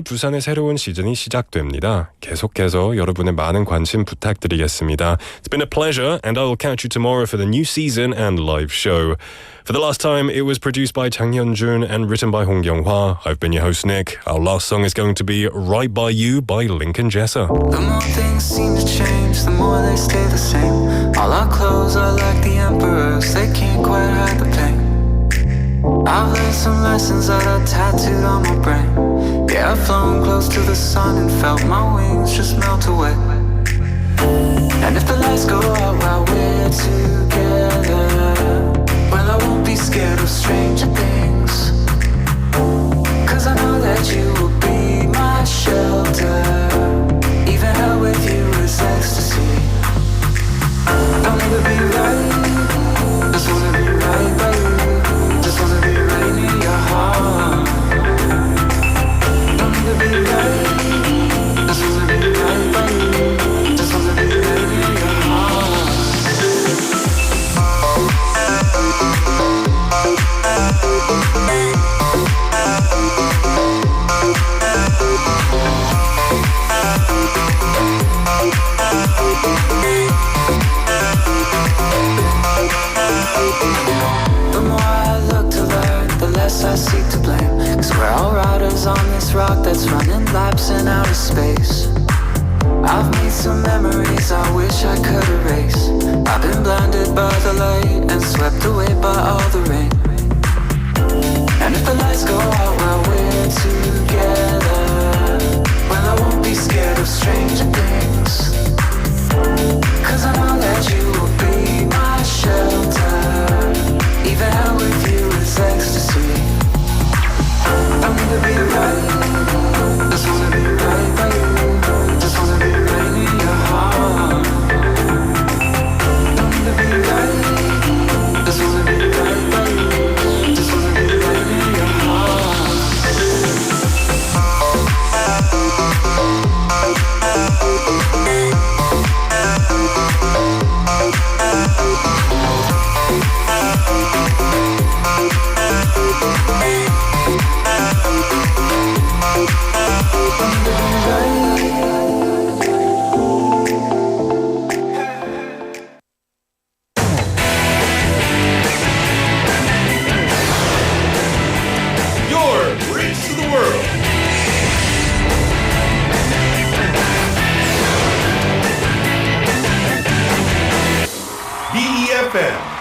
부산의 새로운 시즌이 시작됩니다. 계속해서 여러분의 많은 관심 부탁드리겠습니다. It's been a pleasure, and I will catch you tomorrow for the new season and live show. For the last time, it was produced by Chang Hyun-jun and written by Hong Kyung-hwa. I've been your host, Nick. Our last song is going to be Right By You by Lincoln Jessa. The more things seem to change, the more they stay the same. All our clothes are like the emperor's, they can't quite hide the pain. I've learned some lessons that are tattooed on my brain. Yeah, I've flown close to the sun and felt my wings just melt away. And if the lights go out while we're together, well, I won't be scared of stranger things, 'cause I know that you will be my shelter. Even hell with you is ecstasy. Don't need to be right, just wanna be right by you. Just wanna be right near your heart. Don't need to be right, just wanna be right by you. Just wanna be right near your heart. The more I look to learn, the less I seek to blame. 'Cause we're all riders on this rock that's running laps in outer space. I've made some memories I wish I could erase. I've been blinded by the light and swept away by all the rain. And if the lights go out while we're together, well, I won't be scared of stranger things, 'cause I know that you will be my shelter. Even hell with you is ecstasy. Don't need to be right, just wanna be right by you. Just wanna be right near your heart. Don't need to be right, just wanna be right by you. Just wanna be right near your heart.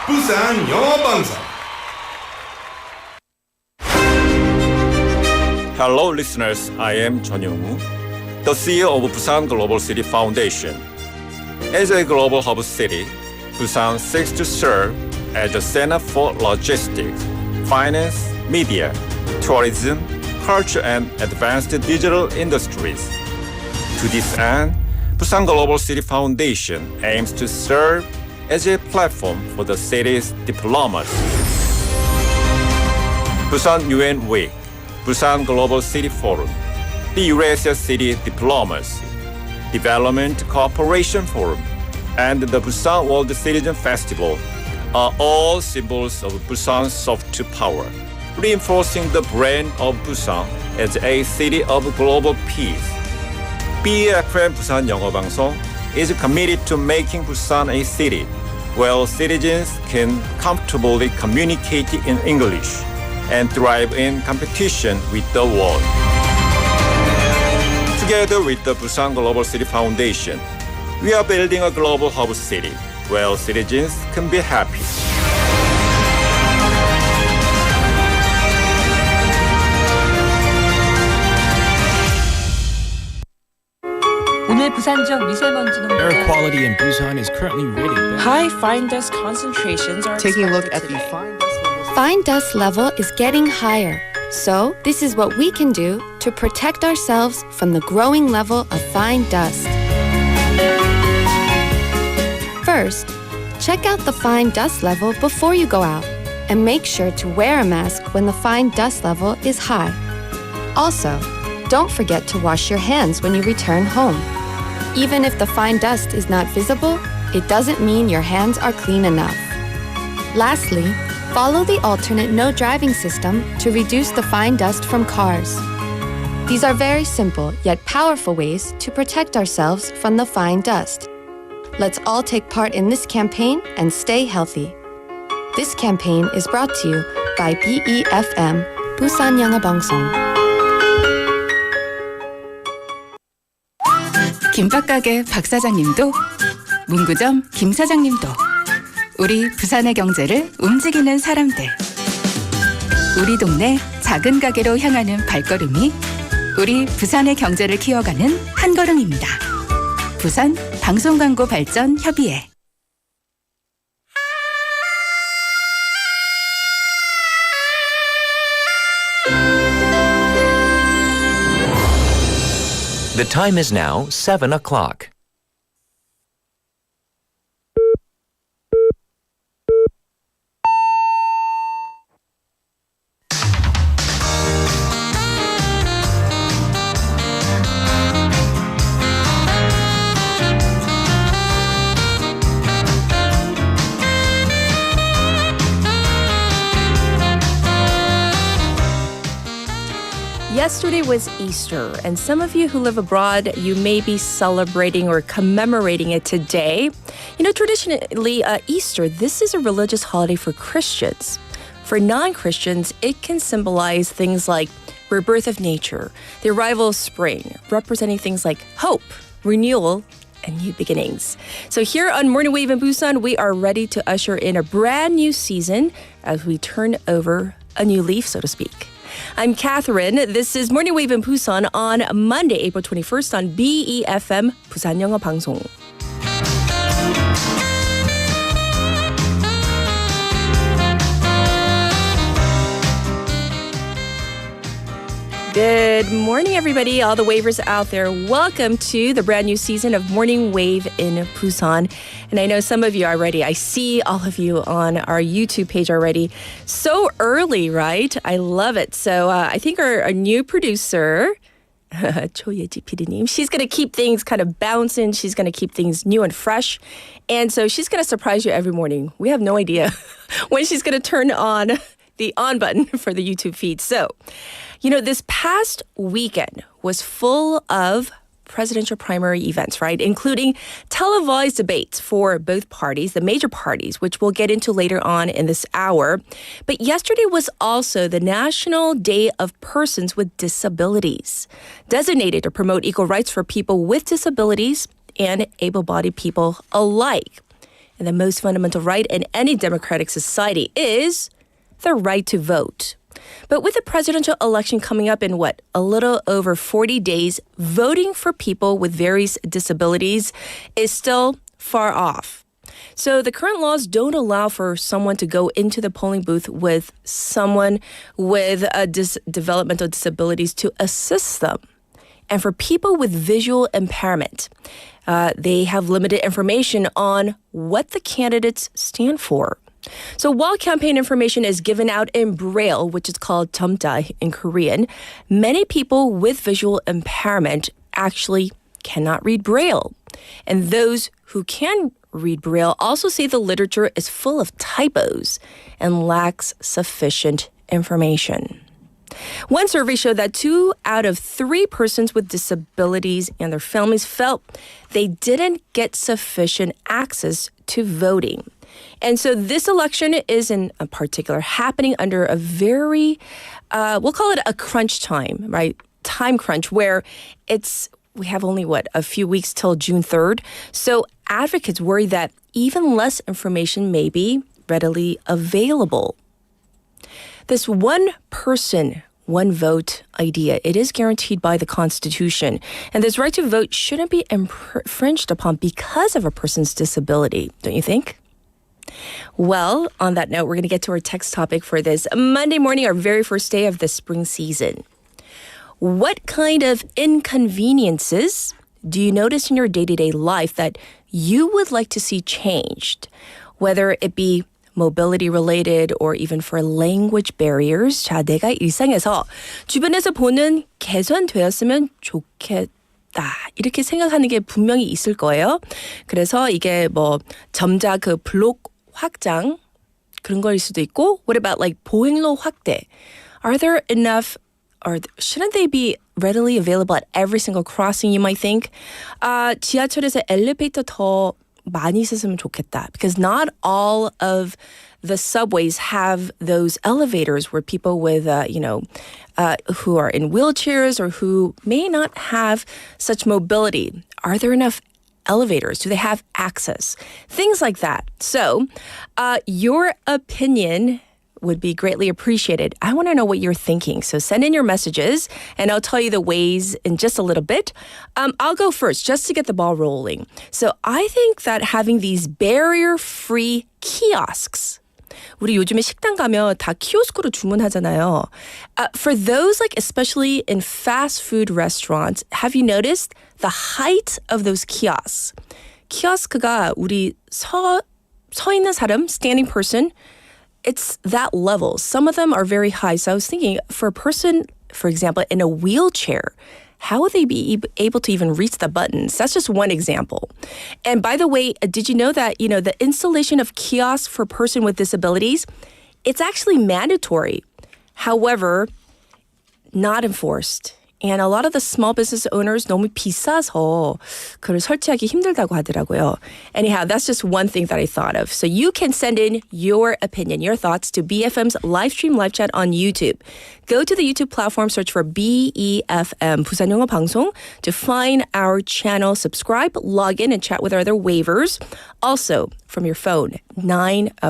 부산 영어 방송. Hello listeners, I am Chun Young-woo, the CEO of Busan Global City Foundation. As a global hub city, Busan seeks to serve as a center for logistics, finance, media, tourism, culture and advanced digital industries. To this end, Busan Global City Foundation aims to serve as a platform for the city's diplomacy. Busan UN Week, Busan Global City Forum, the Eurasia City Diplomacy, Development Cooperation Forum, and the Busan World Citizen Festival are all symbols of Busan's soft power, reinforcing the brand of Busan as a city of global peace. BFM Busan 영어 방송 is committed to making Busan a city where citizens can comfortably communicate in English and thrive in competition with the world. Together with the Busan Global City Foundation, we are building a global hub city where citizens can be happy. 오늘 부산 지역 미세먼지 농도 Air quality in Busan is currently rated bad. high fine dust concentrations are Taking a look expected at the today. Fine dust level is getting higher. So, this is what we can do to protect ourselves from the growing level of fine dust. First, check out the fine dust level before you go out and make sure to wear a mask when the fine dust level is high. Also, don't forget to wash your hands when you return home. Even if the fine dust is not visible, it doesn't mean your hands are clean enough. Lastly, follow the alternate no driving system to reduce the fine dust from cars. These are very simple yet powerful ways to protect ourselves from the fine dust. Let's all take part in this campaign and stay healthy. This campaign is brought to you by BEFM, Busan 영어 방송. 김밥가게 박 사장님도, 문구점 김 사장님도, 우리 부산의 경제를 움직이는 사람들. 우리 동네 작은 가게로 향하는 발걸음이 우리 부산의 경제를 키워가는 한 걸음입니다. 부산 방송광고 발전 협의회. The time is now 7 o'clock. Yesterday was Easter, and some of you who live abroad, you may be celebrating or commemorating it today. You know, traditionally, Easter, this is a religious holiday for Christians. For non-Christians, it can symbolize things like rebirth of nature, the arrival of spring, representing things like hope, renewal, and new beginnings. So here on Morning Wave in Busan, we are ready to usher in a brand new season as we turn over a new leaf, so to speak. I'm Katherine. This is Morning Wave in Busan on Monday, April 21st on BEFM, 부산 영어 방송. Good morning, everybody, all the wavers out there. Welcome to the brand new season of Morning Wave in Busan. And I know some of you are ready. I see all of you on our YouTube page already. So early, right? I love it. So I think our new producer, 조예지 PD님, she's going to keep things kind of bouncing. She's going to keep things new and fresh. And so she's going to surprise you every morning. We have no idea when she's going to turn on the on button for the YouTube feed. So, you know, this past weekend was full of presidential primary events, right? Including televised debates for both parties, the major parties, which we'll get into later on in this hour. But yesterday was also the National Day of Persons with Disabilities, designated to promote equal rights for people with disabilities and able-bodied people alike. And the most fundamental right in any democratic society is the right to vote. But with the presidential election coming up in a little over 40 days, voting for people with various disabilities is still far off. So the current laws don't allow for someone to go into the polling booth with someone with developmental disabilities to assist them. And for people with visual impairment, they have limited information on what the candidates stand for. So while campaign information is given out in Braille, which is called 점자 in Korean, many people with visual impairment actually cannot read Braille. And those who can read Braille also say the literature is full of typos and lacks sufficient information. One survey showed that 2 out of 3 persons with disabilities and their families felt they didn't get sufficient access to voting. And so this election is in a particular happening under a very, we'll call it a crunch time, right? Time crunch where we have only, a few weeks till June 3rd. So advocates worry that even less information may be readily available. This one person, one vote idea, it is guaranteed by the Constitution. And this right to vote shouldn't be infringed upon because of a person's disability, don't you think? Well, on that note, we're going to get to our text topic for this Monday morning, our very first day of the spring season. What kind of inconveniences do you notice in your day-to-day life that you would like to see changed? Whether it be mobility-related or even for language barriers. 자, 내가 일상에서 주변에서 보는 개선되었으면 좋겠다. 이렇게 생각하는 게 분명히 있을 거예요. 그래서 이게 점자 블록 확장 그런 거일 수도 있고, what about like 보행로 확대? Are there enough, or shouldn't they be readily available at every single crossing, you might think. 지하철에서 엘리베이터 더 많이 있었으면 좋겠다. Because not all of the subways have those elevators where people with, who are in wheelchairs or who may not have such mobility. Are there enough elevators? Do they have access? Things like that. So, your opinion would be greatly appreciated. I want to know what you're thinking. So send in your messages and I'll tell you the ways in just a little bit. I'll go first just to get the ball rolling. So I think that having these barrier-free kiosks, 우리 요즘에 식당 가면 다 키오스크로 주문하잖아요. For those, like especially in fast food restaurants, have you noticed the height of those kiosks? 키오스크가 우리 서 있는 사람, standing person, it's that level. Some of them are very high. So I was thinking, for a person, for example, in a wheelchair, how would they be able to even reach the buttons? That's just one example. And by the way, did you know that, the installation of kiosks for a person with disabilities, it's actually mandatory. However, not enforced. And a lot of the small business owners 너무 비싸서 그걸 설치하기 힘들다고 하더라고요. Anyhow, that's just one thing that I thought of. So you can send in your opinion, your thoughts to BFM's live stream live chat on YouTube. Go to the YouTube platform, search for BEFM, 부산 영어 방송, to find our channel, subscribe, log in, and chat with our other waivers. Also, from your phone,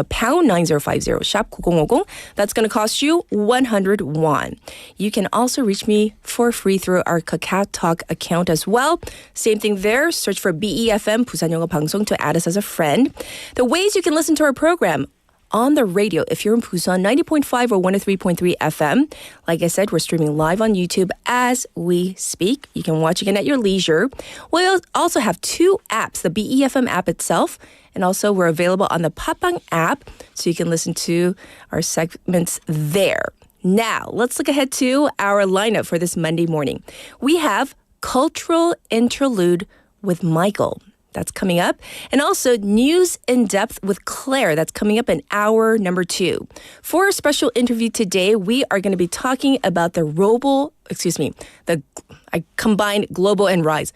pound 9050, shop 9050. That's going to cost you 100 won. You can also reach me for free through our Kakao Talk account as well. Same thing there. Search for BEFM, 부산 영어 방송, to add us as a friend. The ways you can listen to our program on the radio, if you're in Busan, 90.5 or 103.3 FM. Like I said, we're streaming live on YouTube as we speak. You can watch again at your leisure. We'll also have two apps, the BEFM app itself, and also we're available on the Papang app, so you can listen to our segments there. Now, let's look ahead to our lineup for this Monday morning. We have Cultural Interlude with Michael. That's coming up. And also News in Depth with Claire. That's coming up in hour number 2. For our special interview today, we are going to be talking about I combined global rise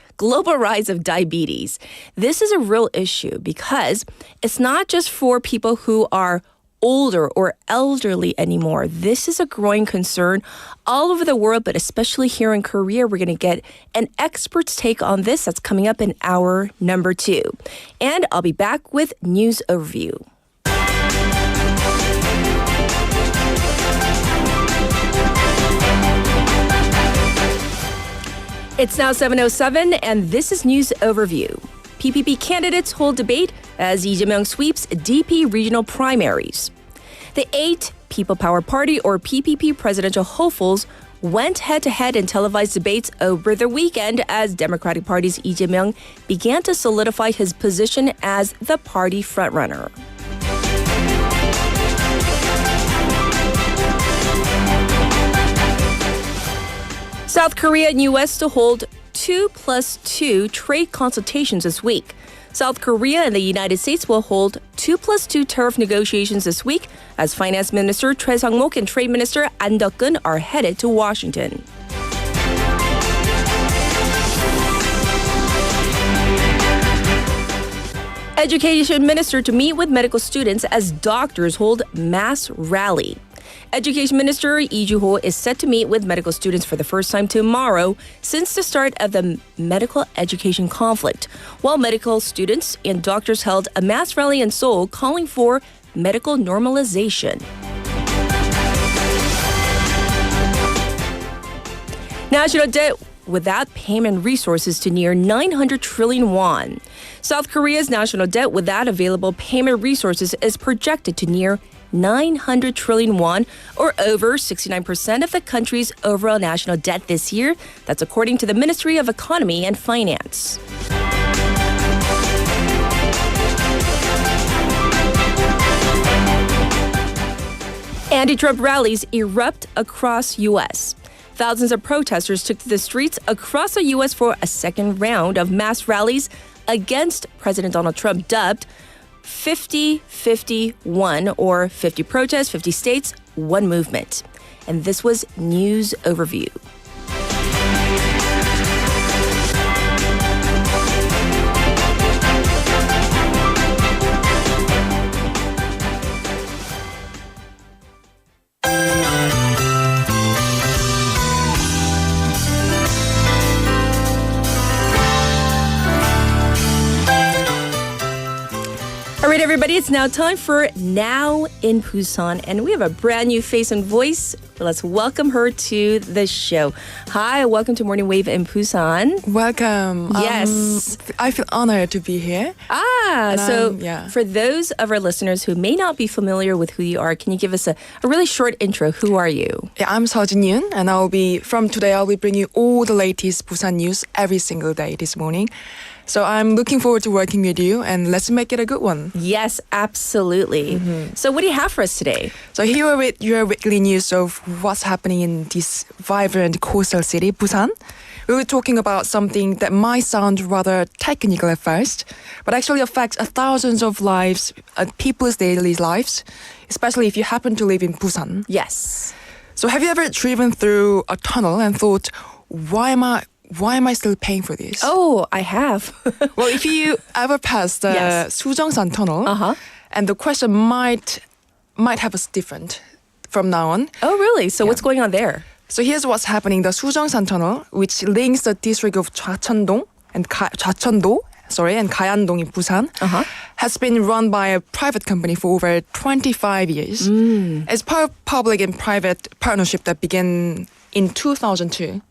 of diabetes. This is a real issue because it's not just for people who are older or elderly anymore. This is a growing concern all over the world, but especially here in Korea. We're going to get an expert's take on this. That's coming up in hour number 2. And I'll be back with news overview. It's now 7:07, and this is News Overview. PPP candidates hold debate as Lee Jae-myung sweeps DP regional primaries. The 8 People Power Party, or PPP presidential hopefuls, went head-to-head in televised debates over the weekend as Democratic Party's Lee Jae-myung began to solidify his position as the party frontrunner. South Korea and U.S. to hold 2+2 trade consultations this week. South Korea and the United States will hold 2+2 tariff negotiations this week as Finance Minister Choi Sang-mok and Trade Minister An Deok-keun are headed to Washington. Education Minister to meet with medical students as doctors hold mass rally. Education Minister Lee Ju-ho is set to meet with medical students for the first time tomorrow since the start of the medical education conflict, while medical students and doctors held a mass rally in Seoul calling for medical normalization. National debt without payment resources to near 900 trillion won. South Korea's national debt without available payment resources is projected to near 900 trillion won, or over 69% of the country's overall national debt this year. That's according to the Ministry of Economy and Finance. Anti-Trump rallies erupt across U.S. Thousands of protesters took to the streets across the U.S. for a second round of mass rallies against President Donald Trump, dubbed 50-51, or 50 protests, 50 states, one movement. And this was News Overview. everybody. It's now time for Now in Busan, and we have a brand new face and voice. Let's welcome her to the show. Hi, welcome to Morning Wave in Busan. Welcome. Yes. I feel honored to be here. For those of our listeners who may not be familiar with who you are, can you give us a really short intro? Who are you? Yeah, I'm Seojin Yoon, and I'll be bringing you all the latest Busan news every single day this morning. So I'm looking forward to working with you, and let's make it a good one. Yes, absolutely. So what do you have for us today? So here are with your weekly news of what's happening in this vibrant coastal city, Busan. We were talking about something that might sound rather technical at first, but actually affects thousands of lives, people's daily lives, especially if you happen to live in Busan. Yes. So have you ever driven through a tunnel and thought, why am I still paying for this? Oh, I have. Well, if you ever passed the Yes. 수정산터널, and the question might have us different from now on. Oh, really? So what's going on there? So here's what's happening. The 수정산터널, which links the district of 좌천도 and 가양동 in Busan, has been run by a private company for over 25 years. It's part of public and private partnership that began in 2002.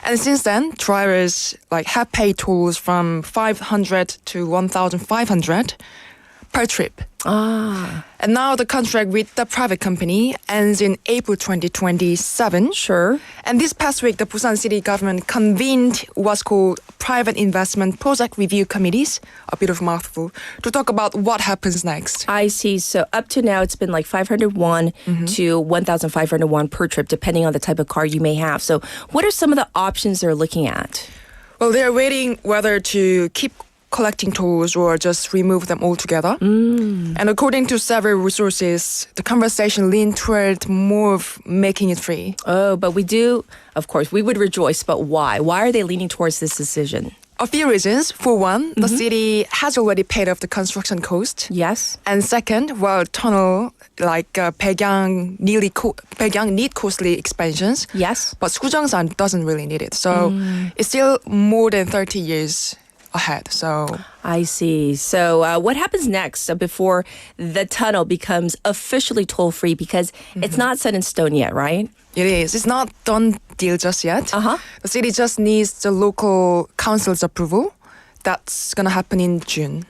And since then, drivers have paid tolls from 500 to 1,500 per trip. And now the contract with the private company ends in April 2027. Sure. And this past week, the Busan city government convened what's called Private Investment Project Review Committees, a bit of a mouthful, to talk about what happens next. I see. So up to now, it's been like 501 to 1,501 per trip, depending on the type of car you may have. So what are some of the options they're looking at? Well, they're waiting whether to keep collecting tolls or just remove them altogether. And according to several resources, the conversation leaned toward more of making it free. Oh, but we would rejoice, but why? Why are they leaning towards this decision? A few reasons. For one, the city has already paid off the construction cost. Yes. And second, while tunnel 백양 need costly expansions, Yes. but 수정산 doesn't really need it. So it's still more than 30 years ahead. So I see. So what happens next before the tunnel becomes officially toll-free? Because it's not set in stone yet, right? it is. It's not done deal just yet. The city just needs the local council's approval. That's going to happen in June.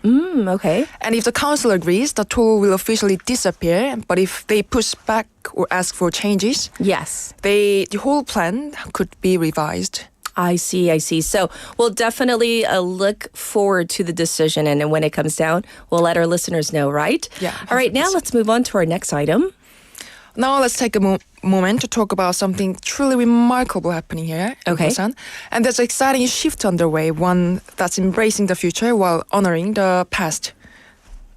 Okay. And if the council agrees, the toll will officially disappear. But if they push back or ask for changes, Yes. the whole plan could be revised. I see. So we'll definitely look forward to the decision. And then when it comes down, we'll let our listeners know, right? Yeah. All right. Now let's move on to our next item. Now let's take a moment to talk about something truly remarkable happening here in Okay. Busan. And there's an exciting shift underway, one that's embracing the future while honoring the past.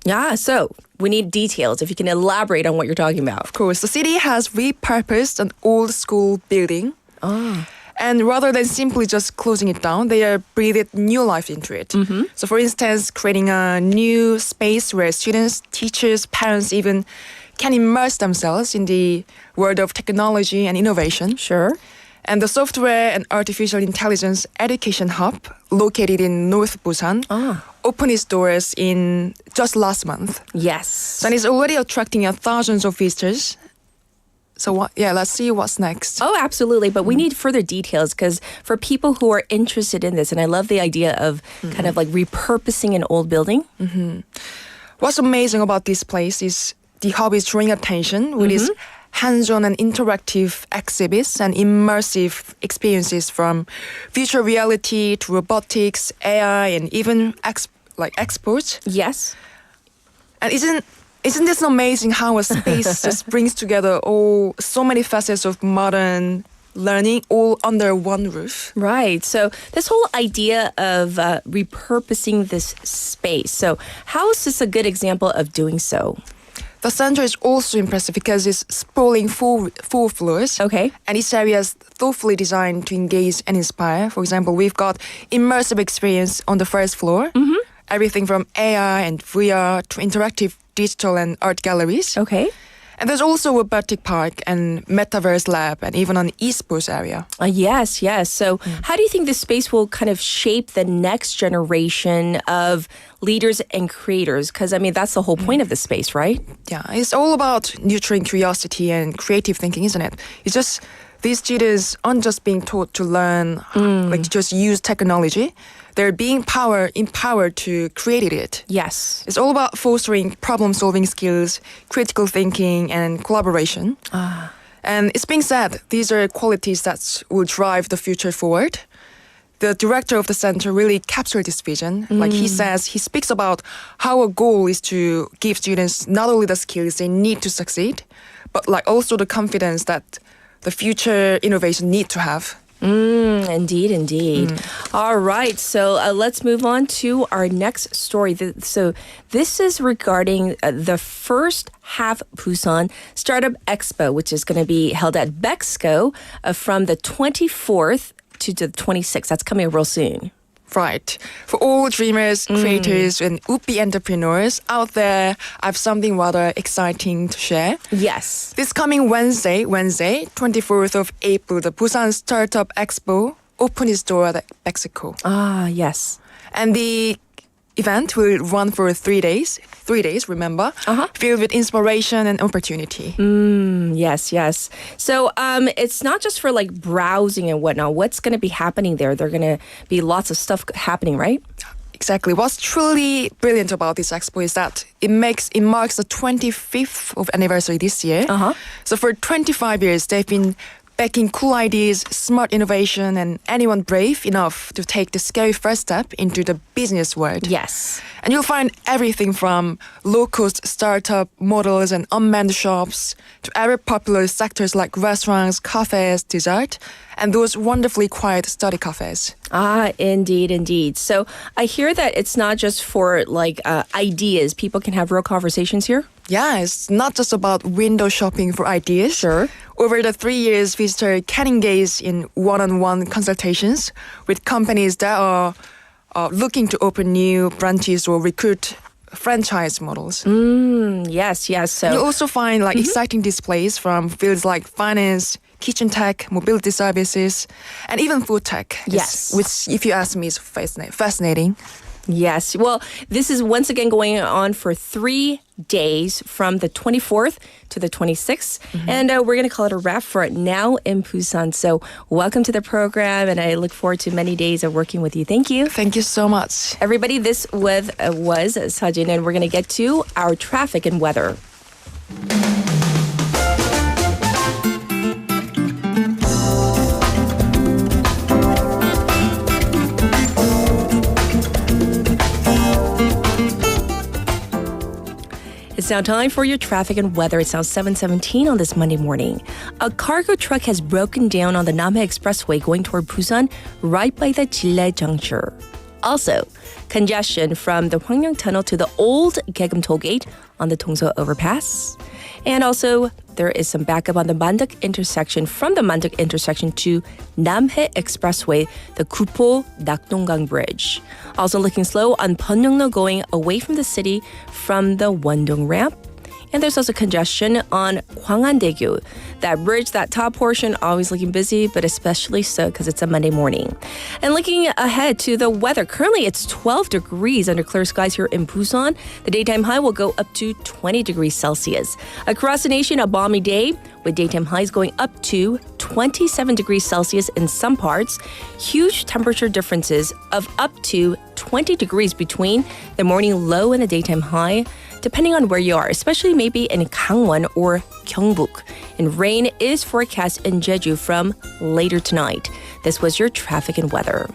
Yeah. So we need details. If you can elaborate on what you're talking about. Of course, the city has repurposed an old school building. And rather than simply just closing it down, they are breathed new life into it. So for instance, creating a new space where students, teachers, parents even can immerse themselves in the world of technology and innovation. Sure. And the Software and Artificial Intelligence Education Hub, located in North Busan, opened its doors in just last month. Yes. And it's already attracting thousands of visitors. So let's see what's next. Oh, absolutely. But we need further details because for people who are interested in this, and I love the idea of kind of like repurposing an old building. What's amazing about this place is the hub is drawing attention with its hands-on and interactive exhibits and immersive experiences from virtual reality to robotics, AI, and even exports. Yes. And isn't this amazing how a space just brings together so many facets of modern learning all under one roof? Right. So this whole idea of repurposing this space. So how is this a good example of doing so? The center is also impressive because it's sprawling four floors. Okay. And each area is thoughtfully designed to engage and inspire. For example, we've got immersive experience on the first floor. Everything from AI and VR to interactive digital and art galleries. Okay. And there's also a robotic park and metaverse lab and even an esports area. Yes. So how do you think this space will kind of shape the next generation of leaders and creators? Because, I mean, that's the whole point of the space, right? Yeah, it's all about nurturing curiosity and creative thinking, isn't it? It's just these students aren't just being taught to learn, like just use technology. They're being empowered to create it. Yes. It's all about fostering problem-solving skills, critical thinking, and collaboration. And it's being said, these are qualities that will drive the future forward. The director of the center really captured this vision. Like he speaks about how a goal is to give students not only the skills they need to succeed, but like also the confidence that the future innovation need to have. Indeed. All right, so let's move on to our next story. So this is regarding the first half Busan Startup Expo, which is going to be held at 벡스코 from the 24th to the 26th. That's coming real soon. Right. For all dreamers, creators, and would-be entrepreneurs out there, I have something rather exciting to share. Yes. This coming Wednesday, 24th of April, the Busan Startup Expo opened its door at 벡스코. Yes. And the event will run for 3 days. 3 days, remember? Filled with inspiration and opportunity. Yes. So it's not just for like browsing and whatnot. What's going to be happening there? There are going to be lots of stuff happening, right? Exactly. What's truly brilliant about this expo is that it marks the 25th of anniversary this year. So for 25 years, they've been backing cool ideas, smart innovation, and anyone brave enough to take the scary first step into the business world. Yes. And you'll find everything from low-cost startup models and unmanned shops to ever popular sectors like restaurants, cafes, dessert, and those wonderfully quiet study cafes. Indeed. So I hear that it's not just for like ideas. People can have real conversations here. Yeah, it's not just about window shopping for ideas. Sure. Over the 3 years, visitor can engage in one-on-one consultations with companies that are looking to open new branches or recruit franchise models. Yes. So you also find like exciting displays from fields like finance, kitchen tech, mobility services, and even food tech. Yes. Which, if you ask me, is fascinating. Yes. Well, this is once again going on for 3 days from the 24th to the 26th. And we're going to call it a wrap for Now in Busan. So welcome to the program, and I look forward to many days of working with you. Thank you. Thank you so much. Everybody, this was Sajin, and we're going to get to our traffic and weather. It's now time for your traffic and weather. It's now 7:17 on this Monday morning. A cargo truck has broken down on the Namhae Expressway going toward Busan right by the Jille juncture. Also, congestion from the Hwangyang Tunnel to the old Gaegeum toll gate on the Dongso overpass. And also, there is some backup on the Manduk intersection from the Manduk intersection to Namhae Expressway, the Kupo Nakdonggang Bridge. Also looking slow on Pyeongno going away from the city from the Wondong ramp. And there's also congestion on Hwanghan-daegu. That bridge, that top portion, always looking busy, but especially so because it's a Monday morning. And looking ahead to the weather, currently it's 12 degrees under clear skies here in Busan. The daytime high will go up to 20 degrees Celsius. Across the nation, a balmy day with daytime highs going up to 27 degrees Celsius in some parts. Huge temperature differences of up to 20 degrees between the morning low and the daytime high, depending on where you are, especially maybe in Gangwon or Gyeongbuk. And rain is forecast in Jeju from later tonight. This was your traffic and weather.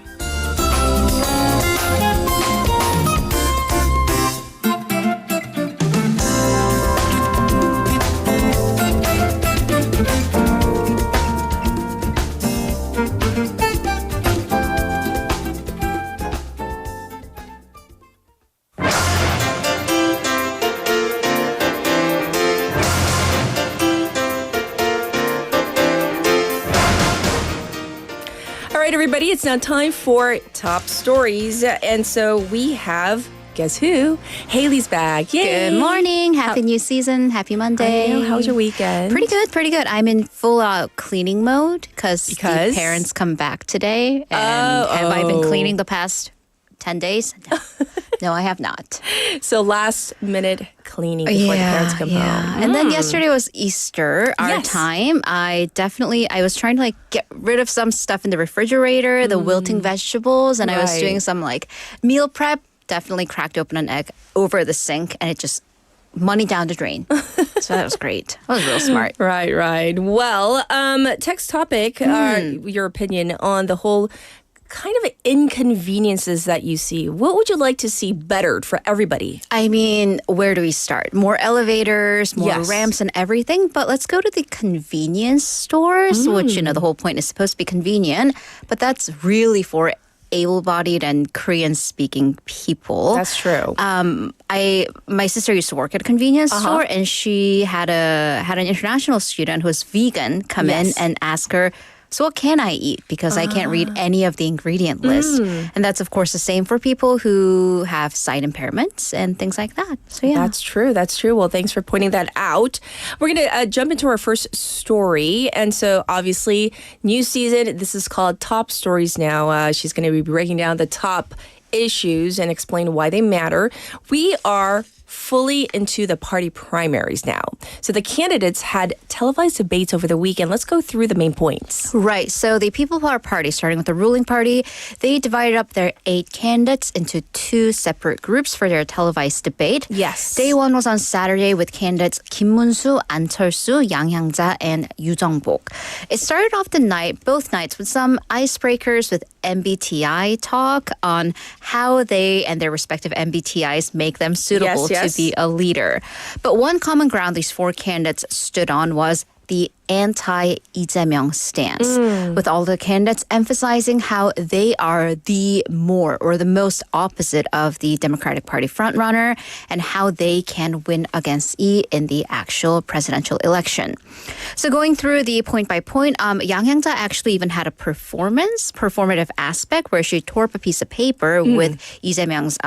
All right, everybody, it's now time for top stories. And so we have guess who? Haley's back. Yay! Good morning. Happy new season. Happy Monday. I know. How was your weekend? Pretty good, pretty good. I'm in full out cleaning mode because the parents come back today. And have I been cleaning the past 10 days? No. No, I have not. So last minute cleaning before the parents come home. And then yesterday was Easter, our time. I was trying to get rid of some stuff in the refrigerator, the wilting vegetables, and I was doing some meal prep. Definitely cracked open an egg over the sink, and it just money down the drain. So that was great. That was real smart. Right. Well, text topic, your opinion on the whole kind of inconveniences that you see. What would you like to see bettered for everybody? I mean, where do we start? More elevators, more ramps and everything. But let's go to the convenience stores, which, the whole point is supposed to be convenient. But that's really for able-bodied and Korean-speaking people. That's true. My sister used to work at a convenience store, and she had an international student who was vegan come in and ask her, so what can I eat? Because I can't read any of the ingredient list. And that's, of course, the same for people who have sight impairments and things like that. So, yeah. That's true. Well, thanks for pointing that out. We're going to jump into our first story. And so, obviously, new season. This is called Top Stories now. She's going to be breaking down the top issues and explain why they matter. We are fully into the party primaries now. So the candidates had televised debates over the weekend. Let's go through the main points. Right. So the People Power Party, starting with the ruling party, they divided up their 8 candidates into 2 separate groups for their televised debate. Yes. Day 1 was on Saturday with candidates 김문수, 안철수, 양향자, and Yu Jung-bok. It started off both nights with some icebreakers with MBTI talk on how they and their respective MBTIs make them suitable to be a leader. But one common ground these 4 candidates stood on was the anti-Lee stance, with all the candidates emphasizing how they are the most opposite of the Democratic Party frontrunner and how they can win against Lee in the actual presidential election. So going through the point by point, Yang Hyang-ja actually even had a performative aspect where she tore up a piece of paper with Lee Jae-myung's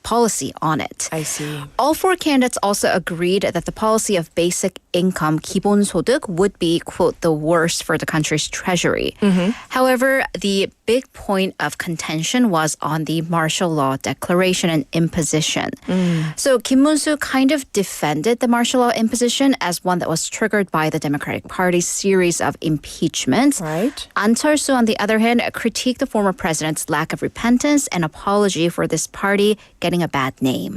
policy on it. I see. All 4 candidates also agreed that the policy of basic income, 기본소득, would be, quote, the worst for the country's treasury. However, the big point of contention was on the martial law declaration and imposition. So Kim Mun-soo kind of defended the martial law imposition as one that was triggered by the Democratic Party's series of impeachments. Right. An Chol-soo, on the other hand, critiqued the former president's lack of repentance and apology for this party getting a bad name.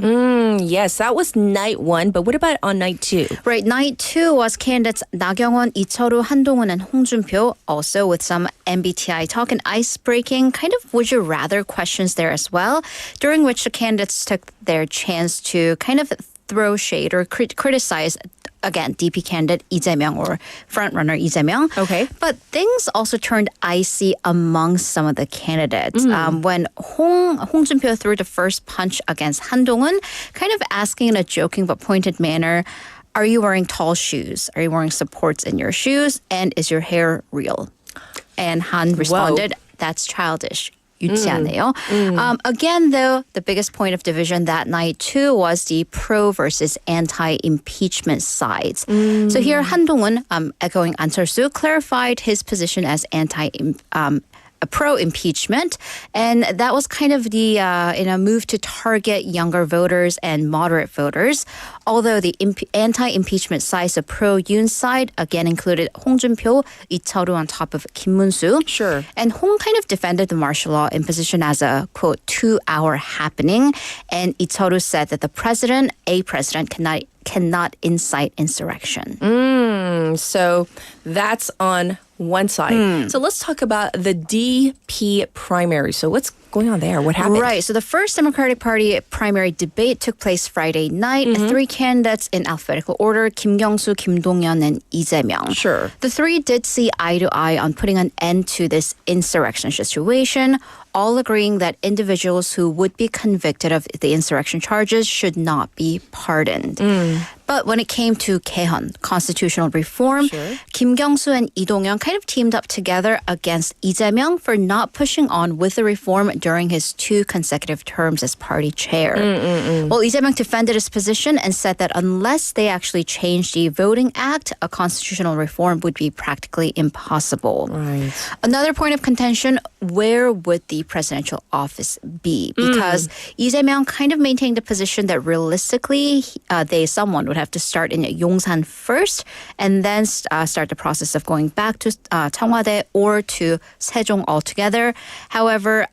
Yes, that was night 1, but what about on night 2? Right, night 2 was candidates 나경원, 이철우, 한동훈, and 홍준표, also with some MBTI talk and ice-breaking, kind of would you rather questions there as well, during which the candidates took their chance to kind of throw shade or criticize again, DP candidate Lee Jae-myung or frontrunner Lee Jae-myung. Okay. But things also turned icy among some of the candidates. When Hong Junpyo threw the first punch against Han Dong-un, kind of asking in a joking but pointed manner, are you wearing tall shoes? Are you wearing supports in your shoes? And is your hair real? And Han responded, that's childish. 유치하네요. Again, though, the biggest point of division that night, too, was the pro versus anti-impeachment sides. So here, Han Dong-un, echoing An Chol-soo, clarified his position as pro-impeachment, and that was kind of the in a move to target younger voters and moderate voters. Although the anti-impeachment side, the pro-Yoon side, again included Hong Junpyo, Lee Cheol-woo on top of Kim Mun-soo. Sure. And Hong kind of defended the martial law imposition as a, quote, 2-hour happening. And Lee Cheol-woo said that a president cannot incite insurrection. So that's on one side. So let's talk about the DP primary. So what's going on there? What happened? Right. So the first Democratic Party primary debate took place Friday night. 3 candidates in alphabetical order, Kim Kyung-soo, Kim Dong-yeon, and Lee Jae-myung. Sure. The 3 did see eye to eye on putting an end to this insurrection situation. all agreeing that individuals who would be convicted of the insurrection charges should not be pardoned. But when it came to 개헌, constitutional reform, Kim Kyung-soo and Lee Dong-yeon kind of teamed up together against Lee Jae-myung for not pushing on with the reform during his 2 consecutive terms as party chair. Well, Lee Jae-myung defended his position and said that unless they actually changed the Voting Act, a constitutional reform would be practically impossible. Right. Another point of contention, where would the presidential office be? Because Lee Jae-myung kind of maintained the position that realistically, someone would have to start in Yongsan first and then start the process of going back to 청와대 or to Sejong altogether. However,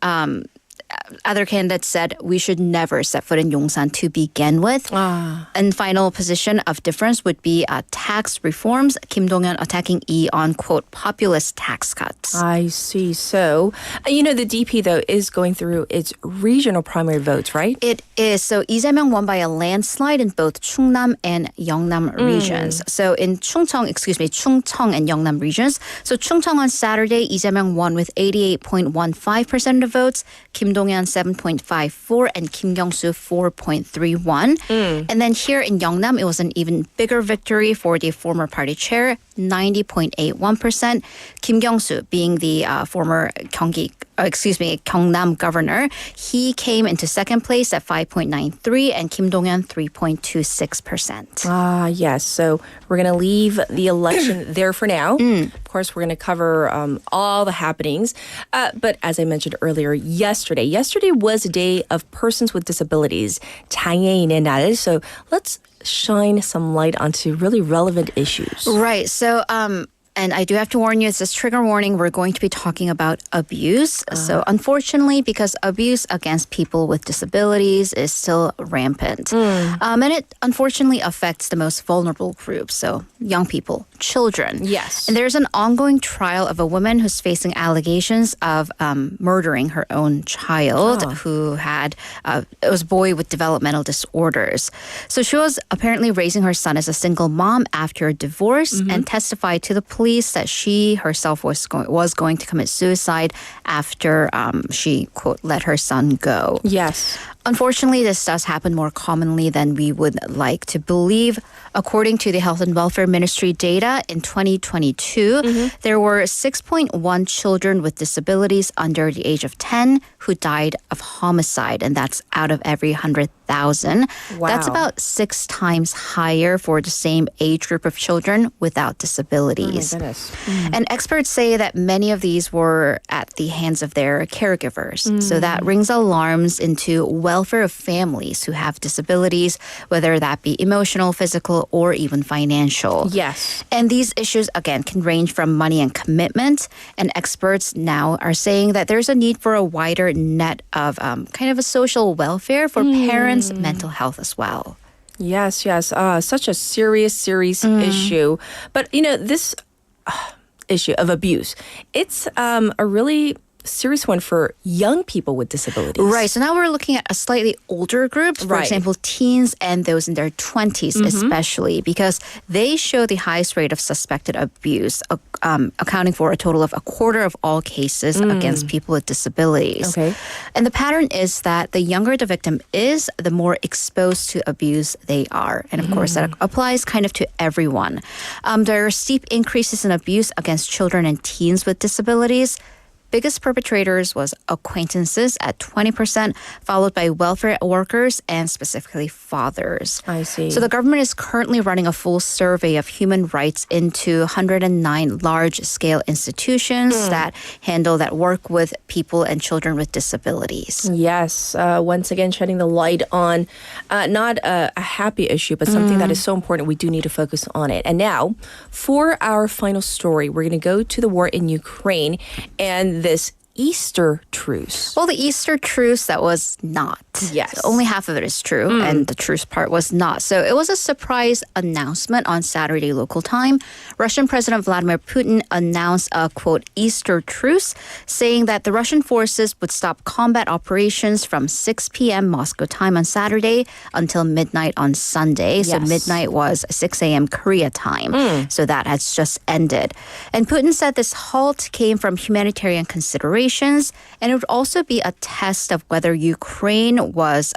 other candidates said we should never set foot in Yongsan to begin with. And final position of difference would be tax reforms. Kim Dong-yeon attacking Lee on, quote, populist tax cuts. I see. So, the DP, though, is going through its regional primary votes, right? It is. So Lee Jae-myung won by a landslide in both Chungnam and Yeongnam regions. So in Chungcheong and Yeongnam regions. So Chungcheong on Saturday, Lee Jae-myung won with 88.15% of the votes. Kim Dong-yeon 7.54 and Kim Kyung-soo 4.31. And then here in Yeongnam, it was an even bigger victory for the former party chair, 90.81%. Kim Kyung-soo being the former Gyeongnam governor, he came into second place at 5.93 and Kim Dong-yeon 3.26%. Yes. So we're going to leave the election there for now. Of course, we're going to cover all the happenings. But as I mentioned earlier, yesterday was a day of persons with disabilities, 장애인의 날. So let's shine some light onto really relevant issues. Right. So, and I do have to warn you, it's this trigger warning. We're going to be talking about abuse. So unfortunately, because abuse against people with disabilities is still rampant. And it unfortunately affects the most vulnerable groups. So young people, children. Yes. And there's an ongoing trial of a woman who's facing allegations of murdering her own child who had, it was a boy with developmental disorders. So she was apparently raising her son as a single mom after a divorce and testified to the police that she herself was going to commit suicide after she, quote, let her son go. Yes. Unfortunately, this does happen more commonly than we would like to believe. According to the Health and Welfare Ministry data, in 2022, there were 6.1 children with disabilities under the age of 10 who died of homicide, and that's out of every 100,000. Wow. That's about 6 times higher for the same age group of children without disabilities. Oh my goodness. And experts say that many of these were at the hands of their caregivers. So that rings alarms into welfare of families who have disabilities, whether that be emotional, physical, or even financial. Yes. And these issues, again, can range from money and commitment. And experts now are saying that there's a need for a wider net of kind of a social welfare for parents' mental health as well. Yes. Such a serious issue. But, this issue of abuse, it's a really serious one for young people with disabilities. Right. So now we're looking at a slightly older group, for example, teens and those in their 20s especially, because they show the highest rate of suspected abuse, accounting for a total of a quarter of all cases against people with disabilities. Okay. And the pattern is that the younger the victim is, the more exposed to abuse they are. And of course, that applies kind of to everyone. There are steep increases in abuse against children and teens with disabilities. Biggest perpetrators was acquaintances at 20%, followed by welfare workers and specifically fathers. I see. So the government is currently running a full survey of human rights into 109 large-scale institutions that work with people and children with disabilities. Yes. Once again, shedding the light on not a happy issue, but something that is so important. We do need to focus on it. And now, for our final story, we're going to go to the war in Ukraine and this Easter truce. Well, the Easter truce, that was not. Yes. So only half of it is true, and the truce part was not. So it was a surprise announcement on Saturday local time. Russian President Vladimir Putin announced a, quote, Easter truce, saying that the Russian forces would stop combat operations from 6 p.m. Moscow time on Saturday until midnight on Sunday. So midnight was 6 a.m. Korea time. So that has just ended. And Putin said this halt came from humanitarian considerations negotiations, and it would also be a test of whether Ukraine was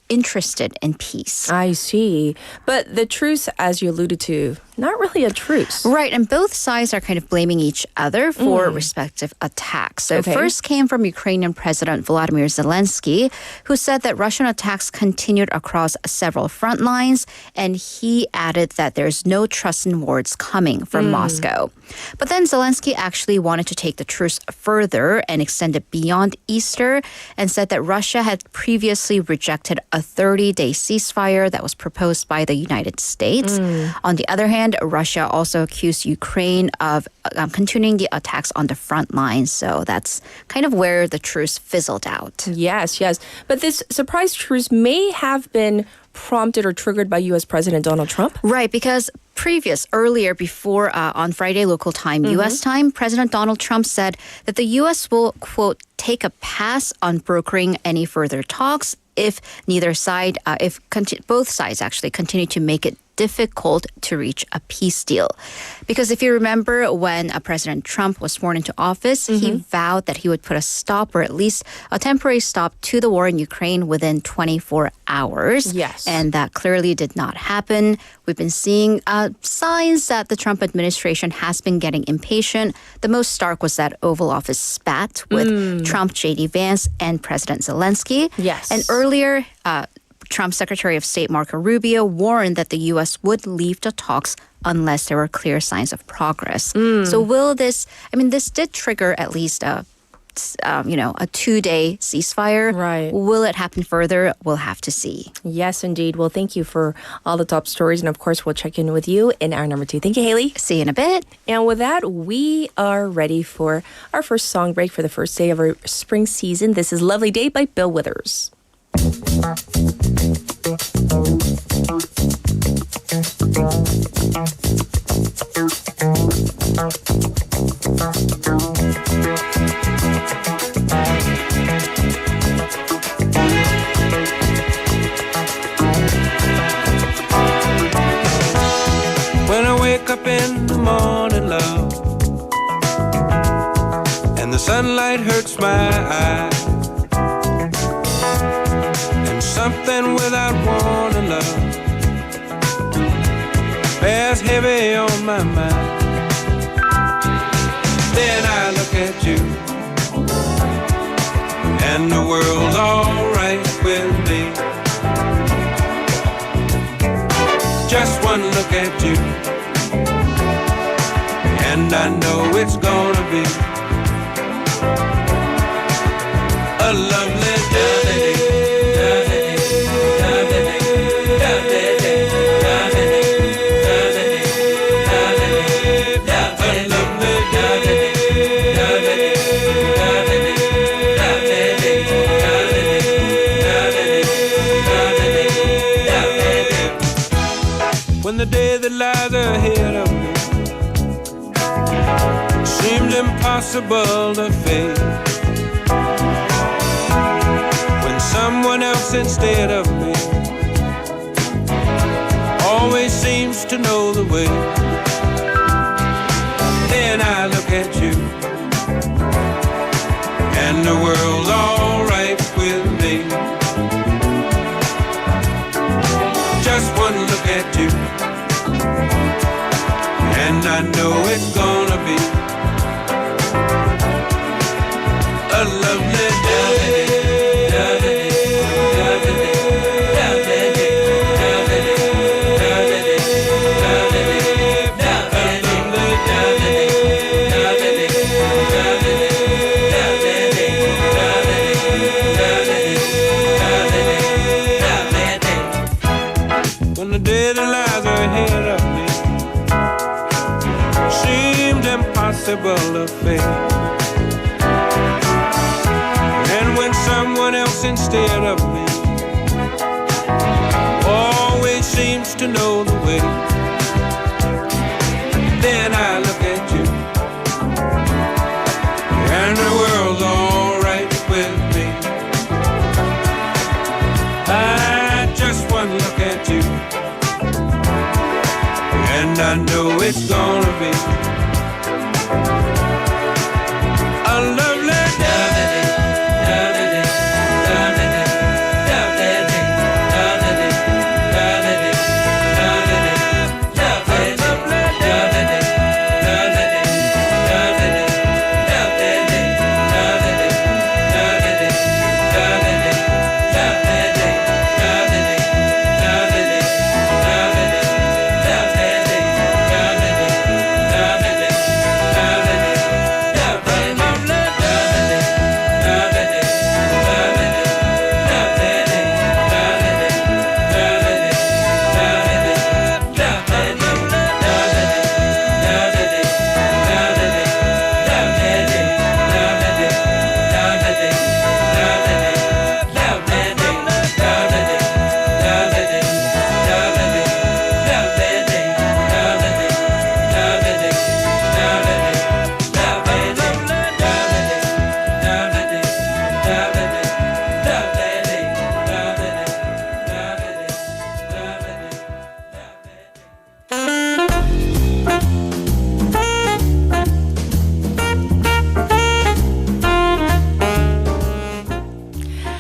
interested in peace. I see. But the truce, as you alluded to, not really a truce. Right, and both sides are kind of blaming each other for respective attacks. So first came from Ukrainian President Volodymyr Zelensky, who said that Russian attacks continued across several front lines, and he added that there's no trust in words coming from Moscow. But then Zelensky actually wanted to take the truce further and extend it beyond Easter, and said that Russia had previously rejected a 30-day ceasefire that was proposed by the United States. On the other hand, Russia also accused Ukraine of continuing the attacks on the front lines. So that's kind of where the truce fizzled out. Yes. But this surprise truce may have been prompted or triggered by U.S. President Donald Trump? Right, because earlier before on Friday local time, U.S. time, President Donald Trump said that the U.S. will, quote, take a pass on brokering any further talks if both sides actually continue to make it difficult to reach a peace deal. Because if you remember when President Trump was sworn into office, he vowed that he would put a stop or at least a temporary stop to the war in Ukraine within 24 hours. Yes. And that clearly did not happen. We've been seeing signs that the Trump administration has been getting impatient. The most stark was that Oval Office spat with Trump, J.D. Vance, and President Zelensky. Yes. And earlier, Trump's Secretary of State Marco Rubio warned that the U.S. would leave the talks unless there were clear signs of progress. So will this did trigger at least a 2-day ceasefire. Right. Will it happen further? We'll have to see. Yes, indeed. Well, thank you for all the top stories. And of course, we'll check in with you in hour number 2. Thank you, Haley. See you in a bit. And with that, we are ready for our first song break for the first day of our spring season. This is Lovely Day by Bill Withers. When I wake up in the morning, love, and the sunlight hurts my eyes, and something without warning, love, bears heavy on my mind. Then I look at you, and the world's alright with me. Just one look at you, and I know it's gonna be a lovely day. When the day that lies ahead of me seems impossible to face, when someone else instead of me always seems to know the way, then I look at you, and the world's alright with me. Just one look at you, and I know it's gonna be a lovely day. When the day that lies ahead of me seemed impossible to face, and when someone else instead of me always seems to know the way, then I look at you, and the world's alright with me. I just one look at you, and I know it's gonna be a lovely day.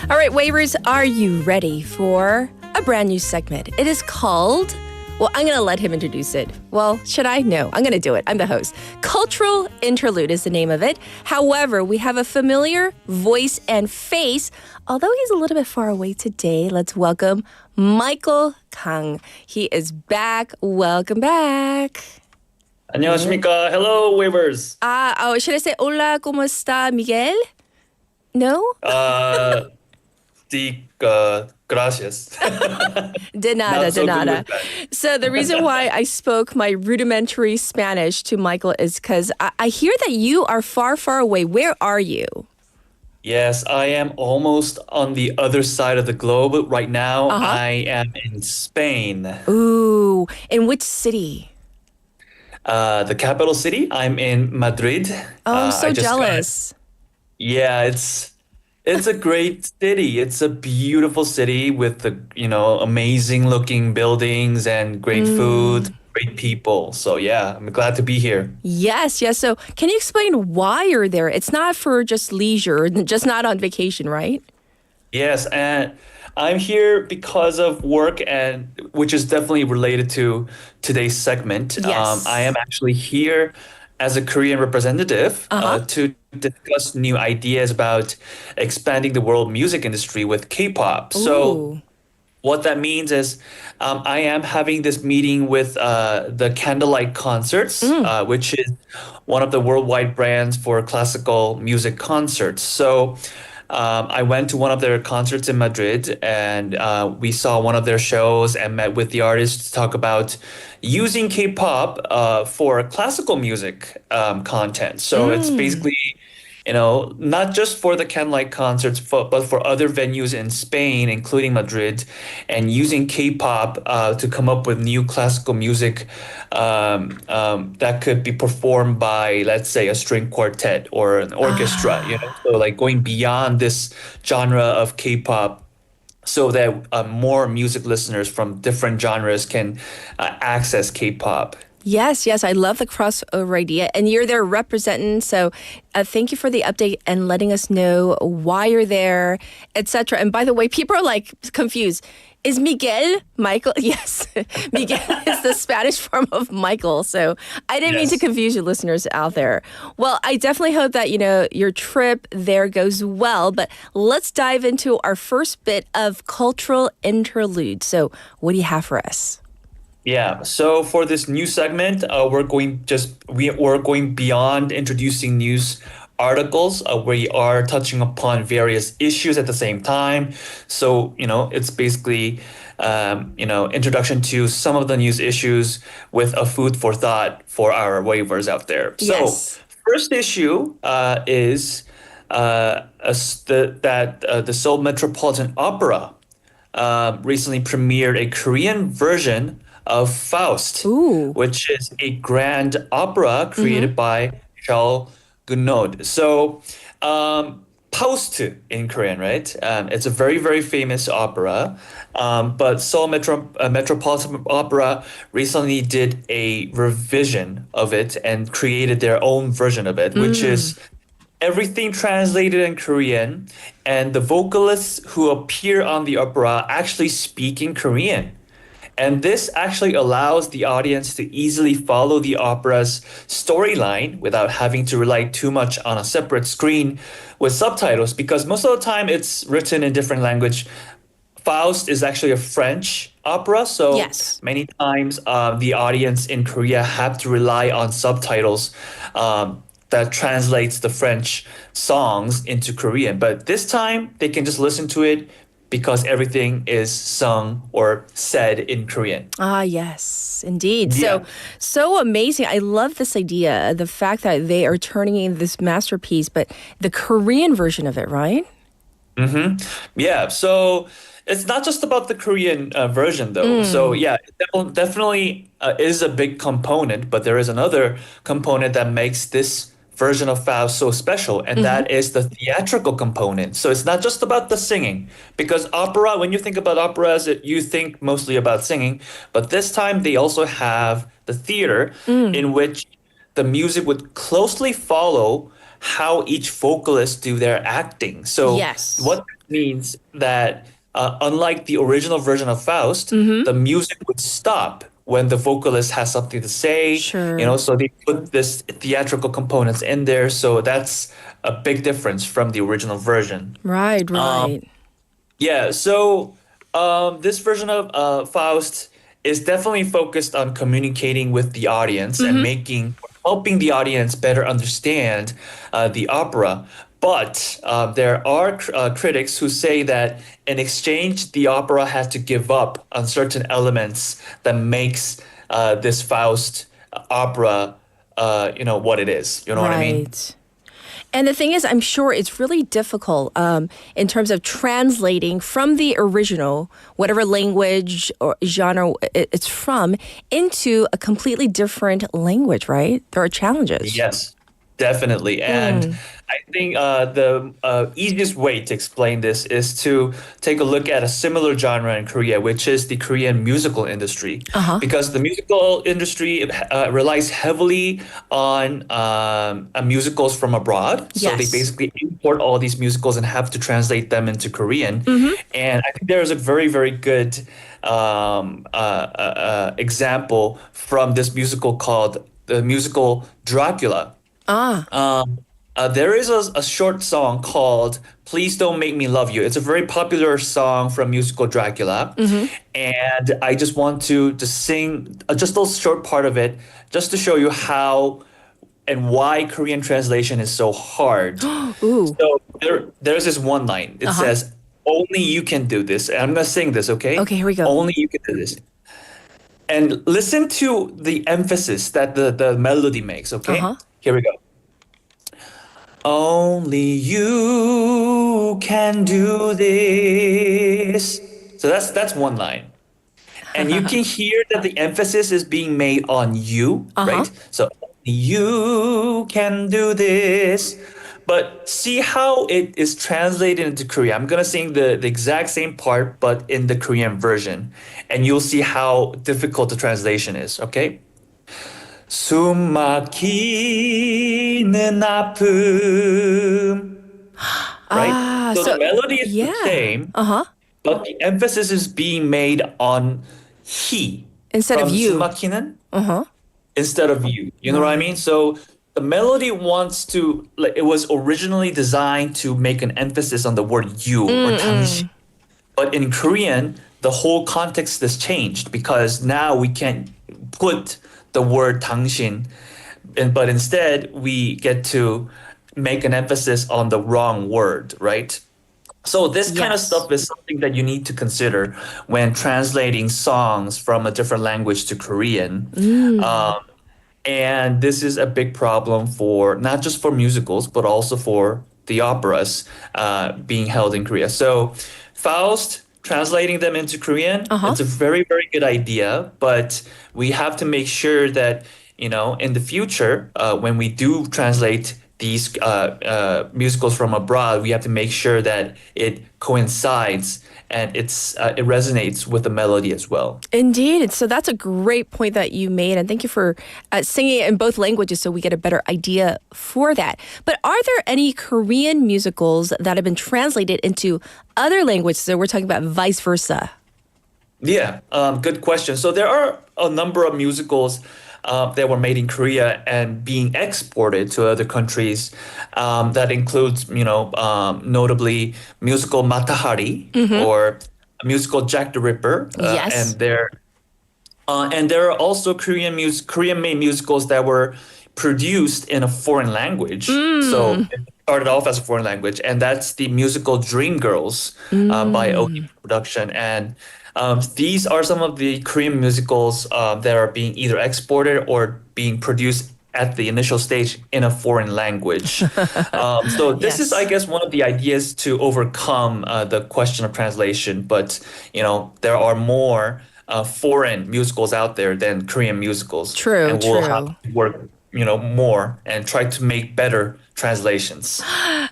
All right, Wavers, are you ready for a brand new segment? It is called, well, I'm going to let him introduce it. Well, should I? No, I'm going to do it. I'm the host. Cultural Interlude is the name of it. However, we have a familiar voice and face. Although he's a little bit far away today, let's welcome Michael Kang. He is back. Welcome back. 안녕하십니까. Hello, Wavers. Should I say hola, ¿cómo está, Miguel? No? Gracias. De nada, Not so de good nada. with that. So the reason why I spoke my rudimentary Spanish to Michael is because I hear that you are far, far away. Where are you? Yes, I am almost on the other side of the globe right now. Uh-huh. I am in Spain. Ooh, in which city? The capital city. I'm in Madrid. Oh, I'm so I just jealous. Yeah, it's a great city. It's a beautiful city with the, amazing looking buildings and great food, great people. So yeah, I'm glad to be here. Yes. So can you explain why you're there? It's not for just leisure, just not on vacation, right? Yes, and I'm here because of work, and which is definitely related to today's segment. Yes. I am actually here as a Korean representative to discuss new ideas about expanding the world music industry with K-pop. So what that means is I am having this meeting with the Candlelight Concerts, which is one of the worldwide brands for classical music concerts. So I went to one of their concerts in Madrid, and we saw one of their shows and met with the artists to talk about using K-pop for classical music content. So it's basically, not just for the Candlelight Concerts, but for other venues in Spain, including Madrid, and using K-pop to come up with new classical music that could be performed by, let's say, a string quartet or an orchestra. So like going beyond this genre of K-pop, so that more music listeners from different genres can access K-pop. Yes, I love the crossover idea. And you're there representing. So thank you for the update and letting us know why you're there, etc. And by the way, people are like confused. Is Miguel Michael? Yes, Miguel is the Spanish form of Michael. So I didn't mean to confuse you listeners out there. Well, I definitely hope that, your trip there goes well. But let's dive into our first bit of cultural interlude. So what do you have for us? Yeah, so for this new segment, we're going beyond introducing news articles. We are touching upon various issues at the same time. So, it's basically, introduction to some of the news issues with a food for thought for our waivers out there. Yes. So, first issue is the Seoul Metropolitan Opera recently premiered a Korean version of Faust, which is a grand opera created by Charles Gounod. So, Faust in Korean, right? It's a very, very famous opera. But Seoul Metropolitan Opera recently did a revision of it and created their own version of it, which is everything translated in Korean, and the vocalists who appear on the opera actually speak in Korean. And this actually allows the audience to easily follow the opera's storyline without having to rely too much on a separate screen with subtitles, because most of the time it's written in different language. Faust is actually a French opera, so many times the audience in Korea have to rely on subtitles that translates the French songs into Korean. But this time they can just listen to it because everything is sung or said in Korean. Yes, indeed. Yeah. So amazing. I love this idea, the fact that they are turning in this masterpiece, but the Korean version of it, right? Yeah, so it's not just about the Korean version, though. So yeah, it definitely is a big component, but there is another component that makes this version of Faust so special, and that is the theatrical component. So it's not just about the singing, because opera, when you think about operas, you think mostly about singing, but this time they also have the theater in which the music would closely follow how each vocalist do their acting. So Yes. what that means that unlike the original version of Faust, the music would stop when the vocalist has something to say. Sure. So they put this theatrical components in there. So that's a big difference from the original version. Right, right. Yeah, so this version of Faust is definitely focused on communicating with the audience and helping the audience better understand the opera. But there are critics who say that in exchange, the opera had to give up on certain elements that makes this Faust opera, what it is. You know what I mean? And the thing is, I'm sure it's really difficult in terms of translating from the original, whatever language or genre it's from, into a completely different language, right? There are challenges. Yes, definitely. And I think the easiest way to explain this is to take a look at a similar genre in Korea, which is the Korean musical industry. Because the musical industry relies heavily on musicals from abroad. So they basically import all these musicals and have to translate them into Korean. And I think there is a very, very good example from this musical called the musical Dracula. There is a short song called Please Don't Make Me Love You. It's a very popular song from musical Dracula. And I just want to sing just a short part of it just to show you how and why Korean translation is so hard. So there's this one line. It says, only you can do this. And I'm going to sing this, okay? Okay, here we go. Only you can do this. And listen to the emphasis that the melody makes, okay? Here we go. Only you can do this. So that's one line. And you can hear that the emphasis is being made on you, right? So you can do this. But see how it is translated into Korean. I'm going to sing the exact same part, but in the Korean version. And you'll see how difficult the translation is, okay? 숨 막히는 아픔. Right? So the melody is the same, but the emphasis is being made on he. Instead of you. 숨 막히는, instead of you. You know what I mean? So the melody it was originally designed to make an emphasis on the word you or 당신. But in Korean, the whole context has changed because now we can't put the word 당신, but instead we get to make an emphasis on the wrong word, right? So this kind of stuff is something that you need to consider when translating songs from a different language to Korean. And this is a big problem for not just for musicals, but also for the operas being held in Korea. So Faust, translating them into Korean, it's a very, very good idea, but we have to make sure that, in the future, when we do translate these musicals from abroad, we have to make sure that it coincides and it resonates with the melody as well. Indeed. So that's a great point that you made. And thank you for singing it in both languages so we get a better idea for that. But are there any Korean musicals that have been translated into other languages? So we're talking about vice versa. Yeah, good question. So there are a number of musicals that were made in Korea and being exported to other countries. That includes, notably musical Matahari or musical Jack the Ripper. And there are also Korean-made musicals that were produced in a foreign language. So it started off as a foreign language, and that's the musical Dreamgirls by OK Production. And these are some of the Korean musicals that are being either exported or being produced at the initial stage in a foreign language. So this is, I guess, one of the ideas to overcome the question of translation. But, there are more foreign musicals out there than Korean musicals. True, and we'll have to work more and try to make better translations.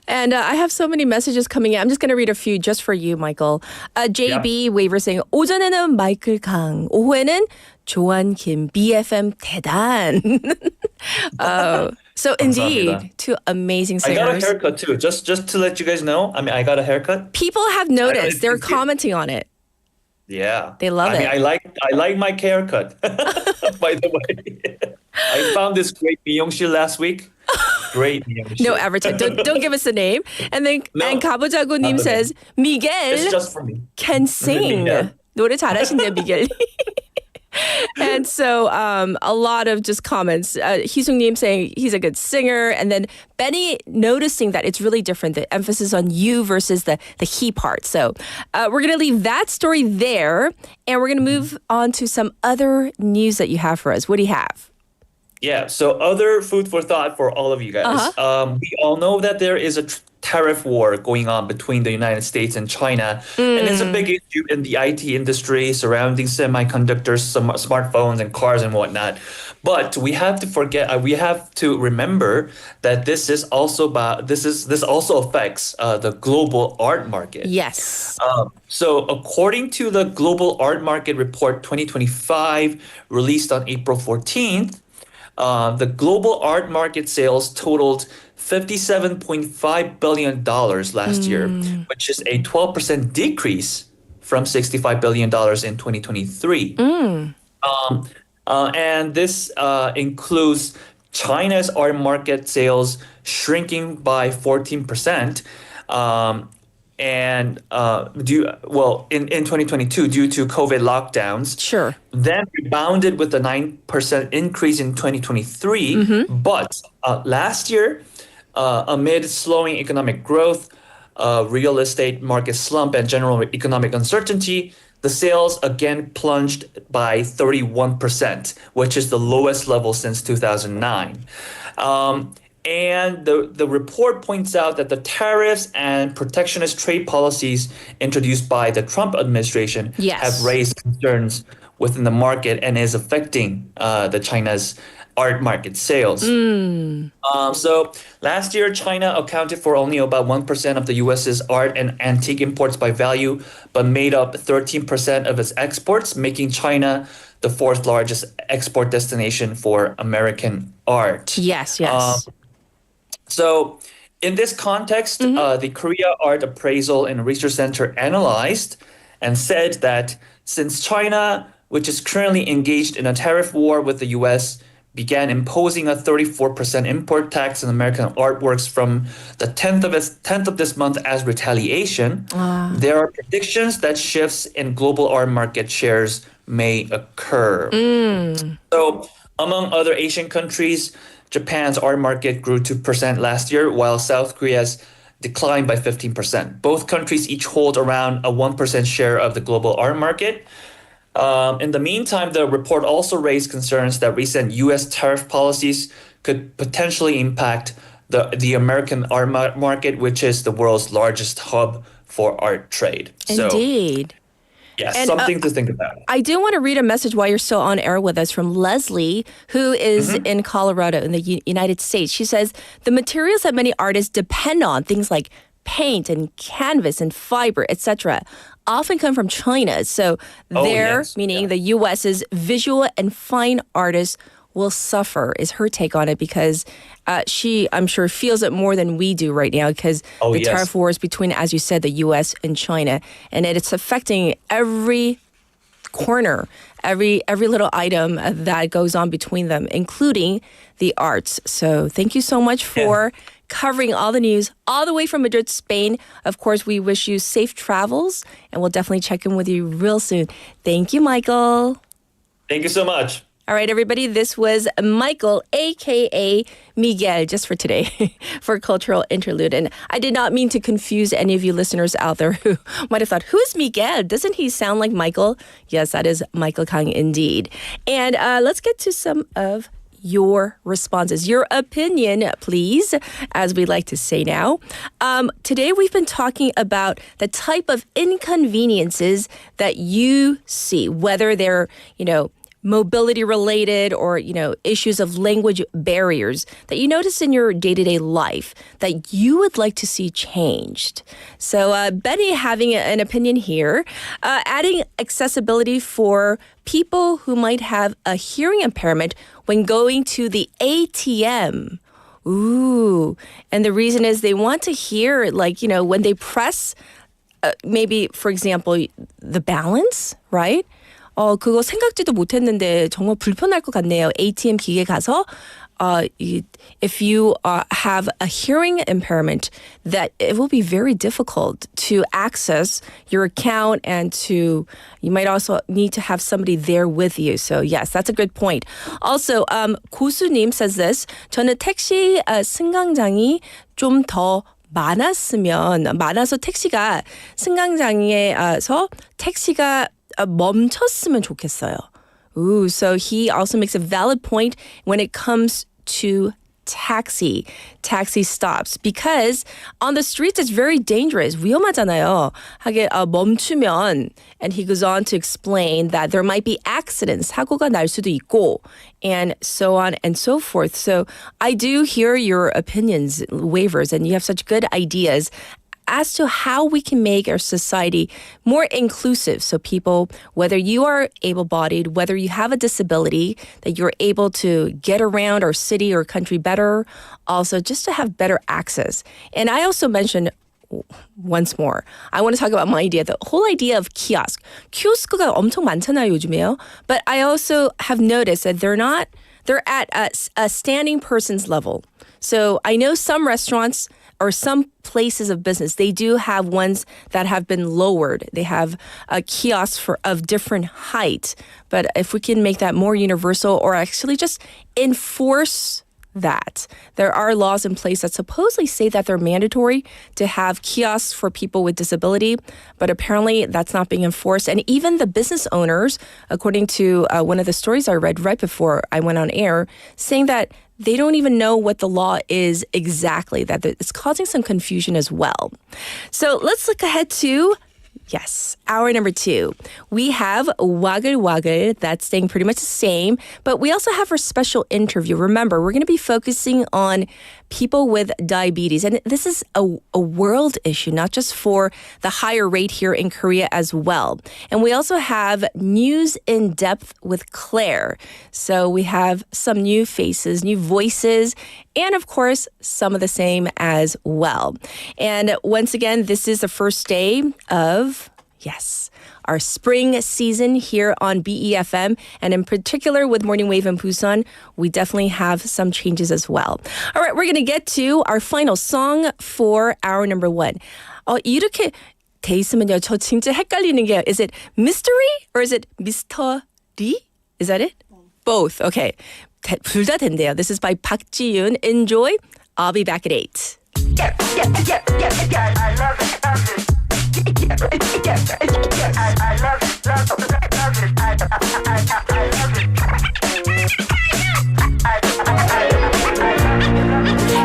And I have so many messages coming in. I'm just going to read a few just for you, Michael. JB Waver saying 오전에는 마이클 강, 오후에는 조한 김, BFM 대단. So indeed, two amazing singers. I got a haircut too. Just to let you guys know. I mean, I got a haircut. People have noticed. They're commenting on it. Yeah, they love it. I like my haircut. By the way, I found this great 미용실 last week. Great 미용실. No advertising. Don't give us the name. And then and 가보자고님 says Miguel it's just for me. Can sing. 노래 잘하신대 Miguel. And so a lot of just comments. Hisung님 saying he's a good singer. And then Benny noticing that it's really different, the emphasis on you versus the he part. So we're going to leave that story there. And we're going to move on to some other news that you have for us. What do you have? Yeah, so other food for thought for all of you guys. We all know that there is a tariff war going on between the United States and China. And it's a big issue in the IT industry surrounding semiconductors, smartphones and cars and whatnot. But we have to remember that this also affects the global art market. Yes. So according to the Global Art Market Report 2025 released on April 14th, the global art market sales totaled $57.5 billion last year, which is a 12% decrease from $65 billion in 2023. And this includes China's art market sales shrinking by 14%. In 2022 due to COVID lockdowns. Sure. Then rebounded with a 9% increase in 2023. But last year, amid slowing economic growth, real estate market slump, and general economic uncertainty, the sales again plunged by 31%, which is the lowest level since 2009. And the report points out that the tariffs and protectionist trade policies introduced by the Trump administration have raised concerns within the market and is affecting the China's art market sales. So last year, China accounted for only about 1% of the U.S.'s art and antique imports by value, but made up 13% of its exports, making China the fourth largest export destination for American art. Yes. So in this context, the Korea Art Appraisal and Research Center analyzed and said that since China, which is currently engaged in a tariff war with the U.S., began imposing a 34% import tax on American artworks from the 10th of this month as retaliation, there are predictions that shifts in global art market shares may occur. So among other Asian countries, Japan's art market grew 2% last year, while South Korea's declined by 15%. Both countries each hold around a 1% share of the global art market. In the meantime, the report also raised concerns that recent U.S. tariff policies could potentially impact the American art market, which is the world's largest hub for art trade. Indeed. Yeah, something to think about. I do want to read a message while you're still on air with us from Leslie, who is in Colorado in the United States. She says, the materials that many artists depend on, things like paint and canvas and fiber, etc., often come from China. So meaning the U.S.'s visual and fine artists will suffer, is her take on it, because she, I'm sure, feels it more than we do right now, because the tariff wars between, as you said, the U.S. and China, and it's affecting every corner, every little item that goes on between them, including the arts. So thank you so much for covering all the news all the way from Madrid, Spain. Of course, we wish you safe travels, and we'll definitely check in with you real soon. Thank you, Michael. Thank you so much. All right, everybody, this was Michael, a.k.a. Miguel, just for today, for Cultural Interlude. And I did not mean to confuse any of you listeners out there who might have thought, who's Miguel? Doesn't he sound like Michael? Yes, that is Michael Kang indeed. And let's get to some of your responses. Your opinion, please, as we like to say now. Today, we've been talking about the type of inconveniences that you see, whether they're, mobility related or, issues of language barriers that you notice in your day-to-day life that you would like to see changed. So Benny having an opinion here, adding accessibility for people who might have a hearing impairment when going to the ATM. Ooh, and the reason is they want to hear, when they press, maybe, for example, the balance, right? 그거 생각지도 못했는데 정말 불편할 것 같네요. ATM 기계 가서 if you have a hearing impairment, that it will be very difficult to access your account and you might also need to have somebody there with you. So yes, that's a good point. Also, 고수님 says this. 저는 택시 승강장이 좀 더 많아서 택시가 승강장에서 택시가 멈췄으면 좋겠어요. Ooh, so he also makes a valid point when it comes to taxi stops, because on the streets it's very dangerous. 위험하잖아요. 하게 멈추면, and he goes on to explain that there might be accidents, 사고가 날 수도 있고, and so on and so forth. So I do hear your opinions, waivers, and you have such good ideas as to how we can make our society more inclusive. So people, whether you are able-bodied, whether you have a disability, that you're able to get around our city or country better, also just to have better access. And I also mentioned once more, I want to talk about my idea, the whole idea of kiosk. 키오스크가 엄청 많잖아요, 요즘에요. But I also have noticed that they're at a standing person's level. So I know some restaurants or some places of business, they do have ones that have been lowered. They have a kiosk of different height. But if we can make that more universal or actually just enforce that. There are laws in place that supposedly say that they're mandatory to have kiosks for people with disability, but apparently that's not being enforced. And even the business owners, according to one of the stories I read right before I went on air, saying that they don't even know what the law is exactly, that it's causing some confusion as well. So let's look ahead to hour number 2. We have 와글와글, that's staying pretty much the same, but we also have our special interview. Remember, we're going to be focusing on people with diabetes, and this is a world issue, not just for the higher rate here in Korea as well. And we also have News in Depth with Claire. So we have some new faces, new voices, and of course, some of the same as well. And once again, this is the first day of, our spring season here on BEFM. And in particular with Morning Wave in Busan, we definitely have some changes as well. All right, we're going to get to our final song for hour number 1. 이렇게 돼 있으면요, 저 진짜 헷갈리는 게, is it mystery or is it mystery? Is that it? Both. Okay. 둘 다 된대요. This is by 박지윤. Enjoy. I'll be back at 8. I love it.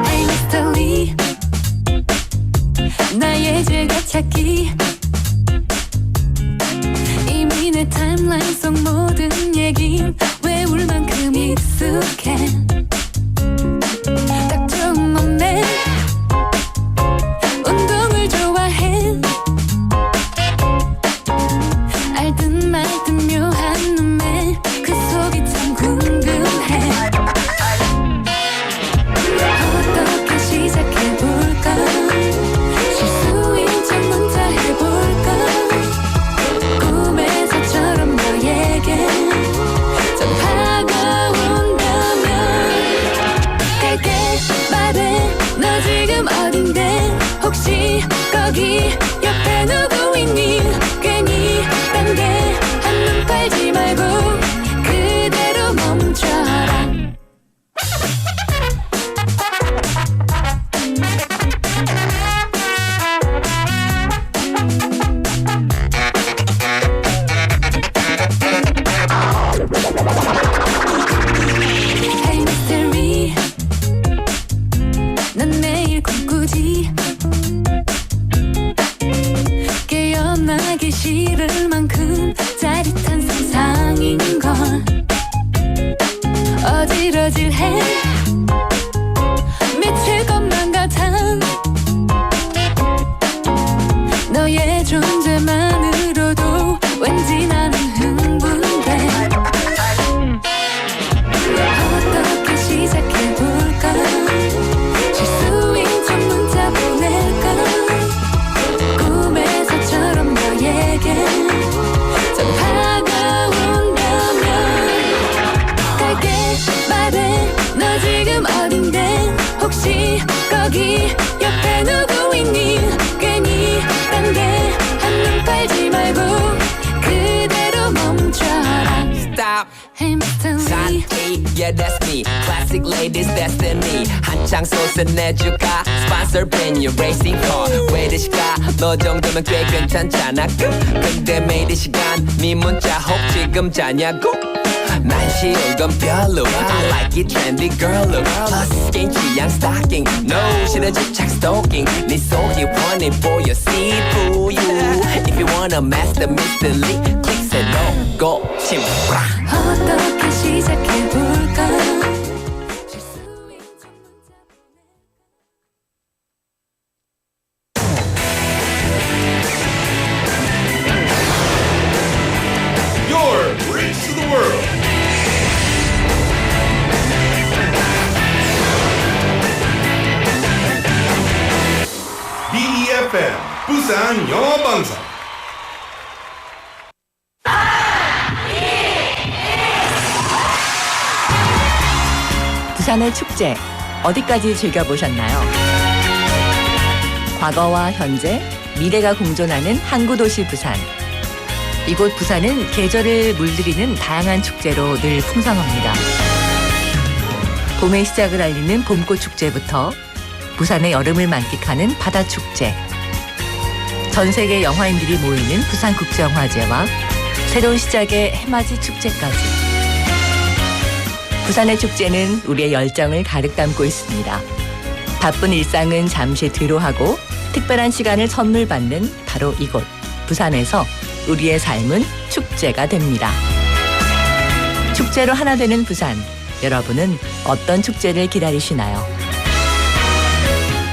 Hey Mr. Lee, 나의 즐겨찾기 이미 내 타임라인 속 모든 얘긴 외울 만큼 익숙해 딱 좋은 몸매 운동을 좋아해 알듯 말듯 묘한 눈매 그 속이 참 궁금해 어떻게 시작해볼까 실수인 척 먼저 해볼까 꿈에서처럼 너에게 전화가 온다면 갈게 말해 너 지금 어딘데 혹시 거기 옆에 누구 있니 괜히 딴데 한눈 팔지 말고 그대로 멈춰라 Hey mystery 난 매일 꿈꾸지 깨어나기 싫을 만큼 짜릿한 상상인걸 어질어질해 미칠 것만 같아 너의 존재만으로도 왠지 나는 흥분돼 어떻게 시작해볼까 실수인 척 문자 보낼까 꿈에서처럼 너에게 전화가 온다면 갈게 말해 너 지금 어딘데 혹시 거기 옆에 누구 있니 괜히 딴데 한눈 팔지 말고 그대로 멈춰라 Stop Hey Mr. Lee yeah that's me Classic ladies destiny 한창 솟아내줄까 Sponsor venue racing car 왜 이러실까 너 정도면 꽤 괜찮잖아 근데 매일 이 시간 네 문자 혹 지금 자냐고 난 쉬운 건 별로 I like it trendy girl look Plus 개인 취향 stalking No 싫어 집착 stalking 네 속이 원해 보여 see through you If you wanna master mystery click say no go 침브라 어떻게 시작해볼까 Your Bridge to the World. BEFM 부산 영어방송. 부산의 축제 어디까지 즐겨보셨나요? 과거와 현재, 미래가 공존하는 항구도시 부산. 이곳 부산은 계절을 물들이는 다양한 축제로 늘 풍성합니다. 봄의 시작을 알리는 봄꽃 축제부터 부산의 여름을 만끽하는 바다축제, 전 세계 영화인들이 모이는 부산국제영화제와 새로운 시작의 해맞이 축제까지. 부산의 축제는 우리의 열정을 가득 담고 있습니다. 바쁜 일상은 잠시 뒤로 하고 특별한 시간을 선물 받는 바로 이곳 부산에서 우리의 삶은 축제가 됩니다. 축제로 하나 되는 부산, 여러분은 어떤 축제를 기다리시나요?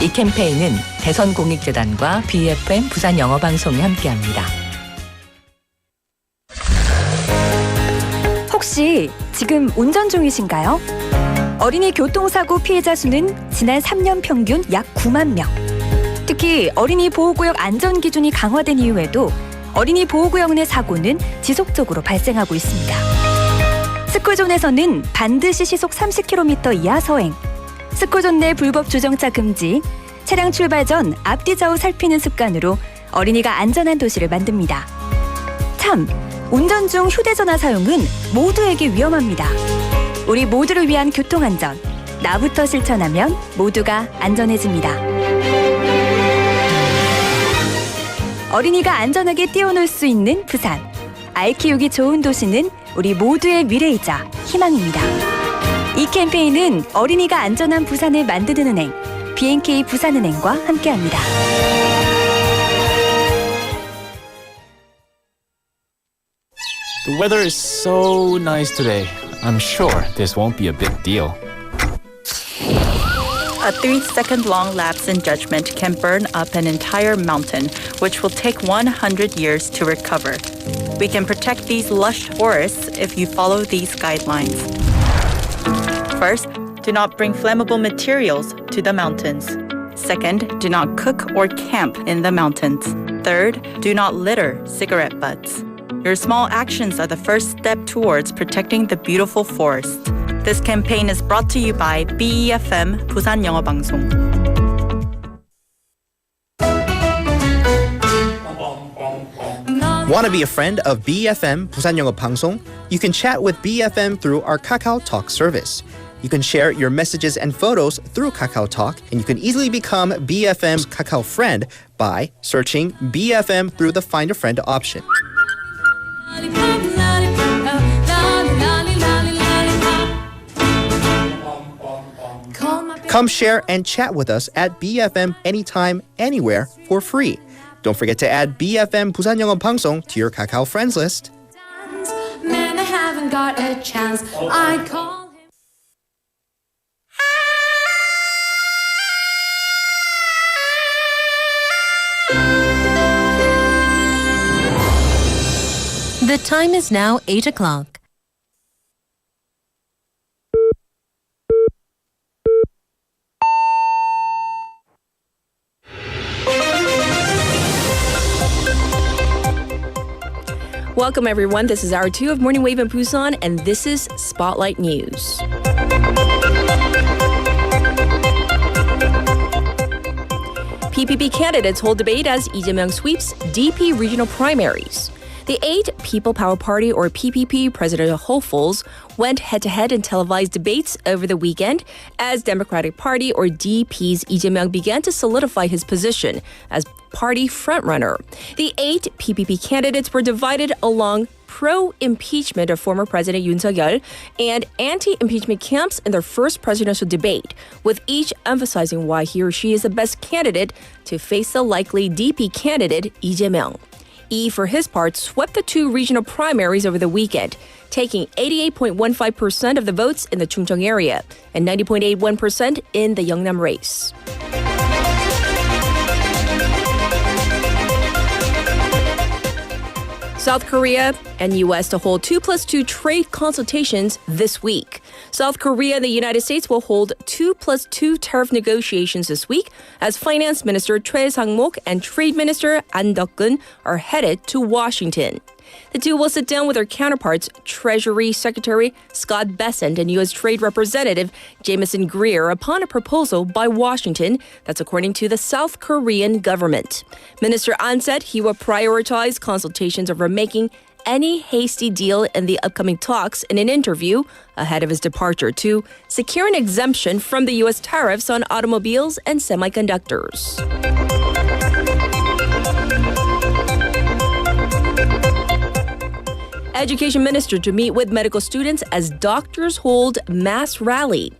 이 캠페인은 대선공익재단과 BFM 부산 영어방송이 함께합니다. 혹시 지금 운전 중이신가요? 어린이 교통사고 피해자 수는 지난 3년 평균 약 9만 명. 특히 어린이 보호구역 안전기준이 강화된 이후에도 어린이 보호구역 내 사고는 지속적으로 발생하고 있습니다. 스쿨존에서는 반드시 시속 30km 이하 서행, 스쿨존 내 불법 주정차 금지, 차량 출발 전 앞뒤 좌우 살피는 습관으로 어린이가 안전한 도시를 만듭니다. 참, 운전 중 휴대전화 사용은 모두에게 위험합니다. 우리 모두를 위한 교통안전, 나부터 실천하면 모두가 안전해집니다. 어린이가 안전하게 뛰어놀 수 있는 부산. 아이 키우기 좋은 도시는 우리 모두의 미래이자 희망입니다. 이 캠페인은 어린이가 안전한 부산을 만드는 은행, B&K 부산은행과 함께합니다. The weather is so nice today. I'm sure this won't be a big deal. A 3-second long lapse in judgment can burn up an entire mountain, which will take 100 years to recover. We can protect these lush forests if you follow these guidelines. First, do not bring flammable materials to the mountains. Second, do not cook or camp in the mountains. Third, do not litter cigarette butts. Your small actions are the first step towards protecting the beautiful forest. This campaign is brought to you by BEFM 부산 영어방송. Want to be a friend of BFM Busan Yeongo Bangsong? You can chat with BFM through our Kakao Talk service. You can share your messages and photos through Kakao Talk, and you can easily become BFM's Kakao friend by searching BFM through the Find a Friend option. Come share and chat with us at BFM anytime, anywhere for free. Don't forget to add BFM Busan Yeongo Bangsong to your Kakao friends list. Man, I haven't got a chance. I call The time is now 8 o'clock. Welcome, everyone. This is Hour 2 of Morning Wave in Busan, and this is Spotlight News. PPP candidates hold debate as Lee Jae-myung sweeps DP regional primaries. The 8 People Power Party, or PPP, presidential hopefuls went head-to-head in televised debates over the weekend as Democratic Party, or DP's Lee Jae-myung began to solidify his position as party frontrunner. The 8 PPP candidates were divided along pro-impeachment of former President Yoon Suk-yeol and anti-impeachment camps in their first presidential debate, with each emphasizing why he or she is the best candidate to face the likely DP candidate, Lee Jae-myung. Lee, for his part, swept the 2 regional primaries over the weekend, taking 88.15% of the votes in the Chungcheong area and 90.81% in the Yeongnam race. South Korea and U.S. to hold 2+2 trade consultations this week. South Korea and the United States will hold 2+2 tariff negotiations this week as Finance Minister Choi Sang-mok and Trade Minister An Deok-gun are headed to Washington. The two will sit down with their counterparts, Treasury Secretary Scott Bessent and U.S. Trade Representative Jameson Greer, upon a proposal by Washington. That's according to the South Korean government. Minister An said he will prioritize consultations over making any hasty deal in the upcoming talks in an interview ahead of his departure to secure an exemption from the U.S. tariffs on automobiles and semiconductors. Education Minister to meet with medical students as doctors hold mass rally.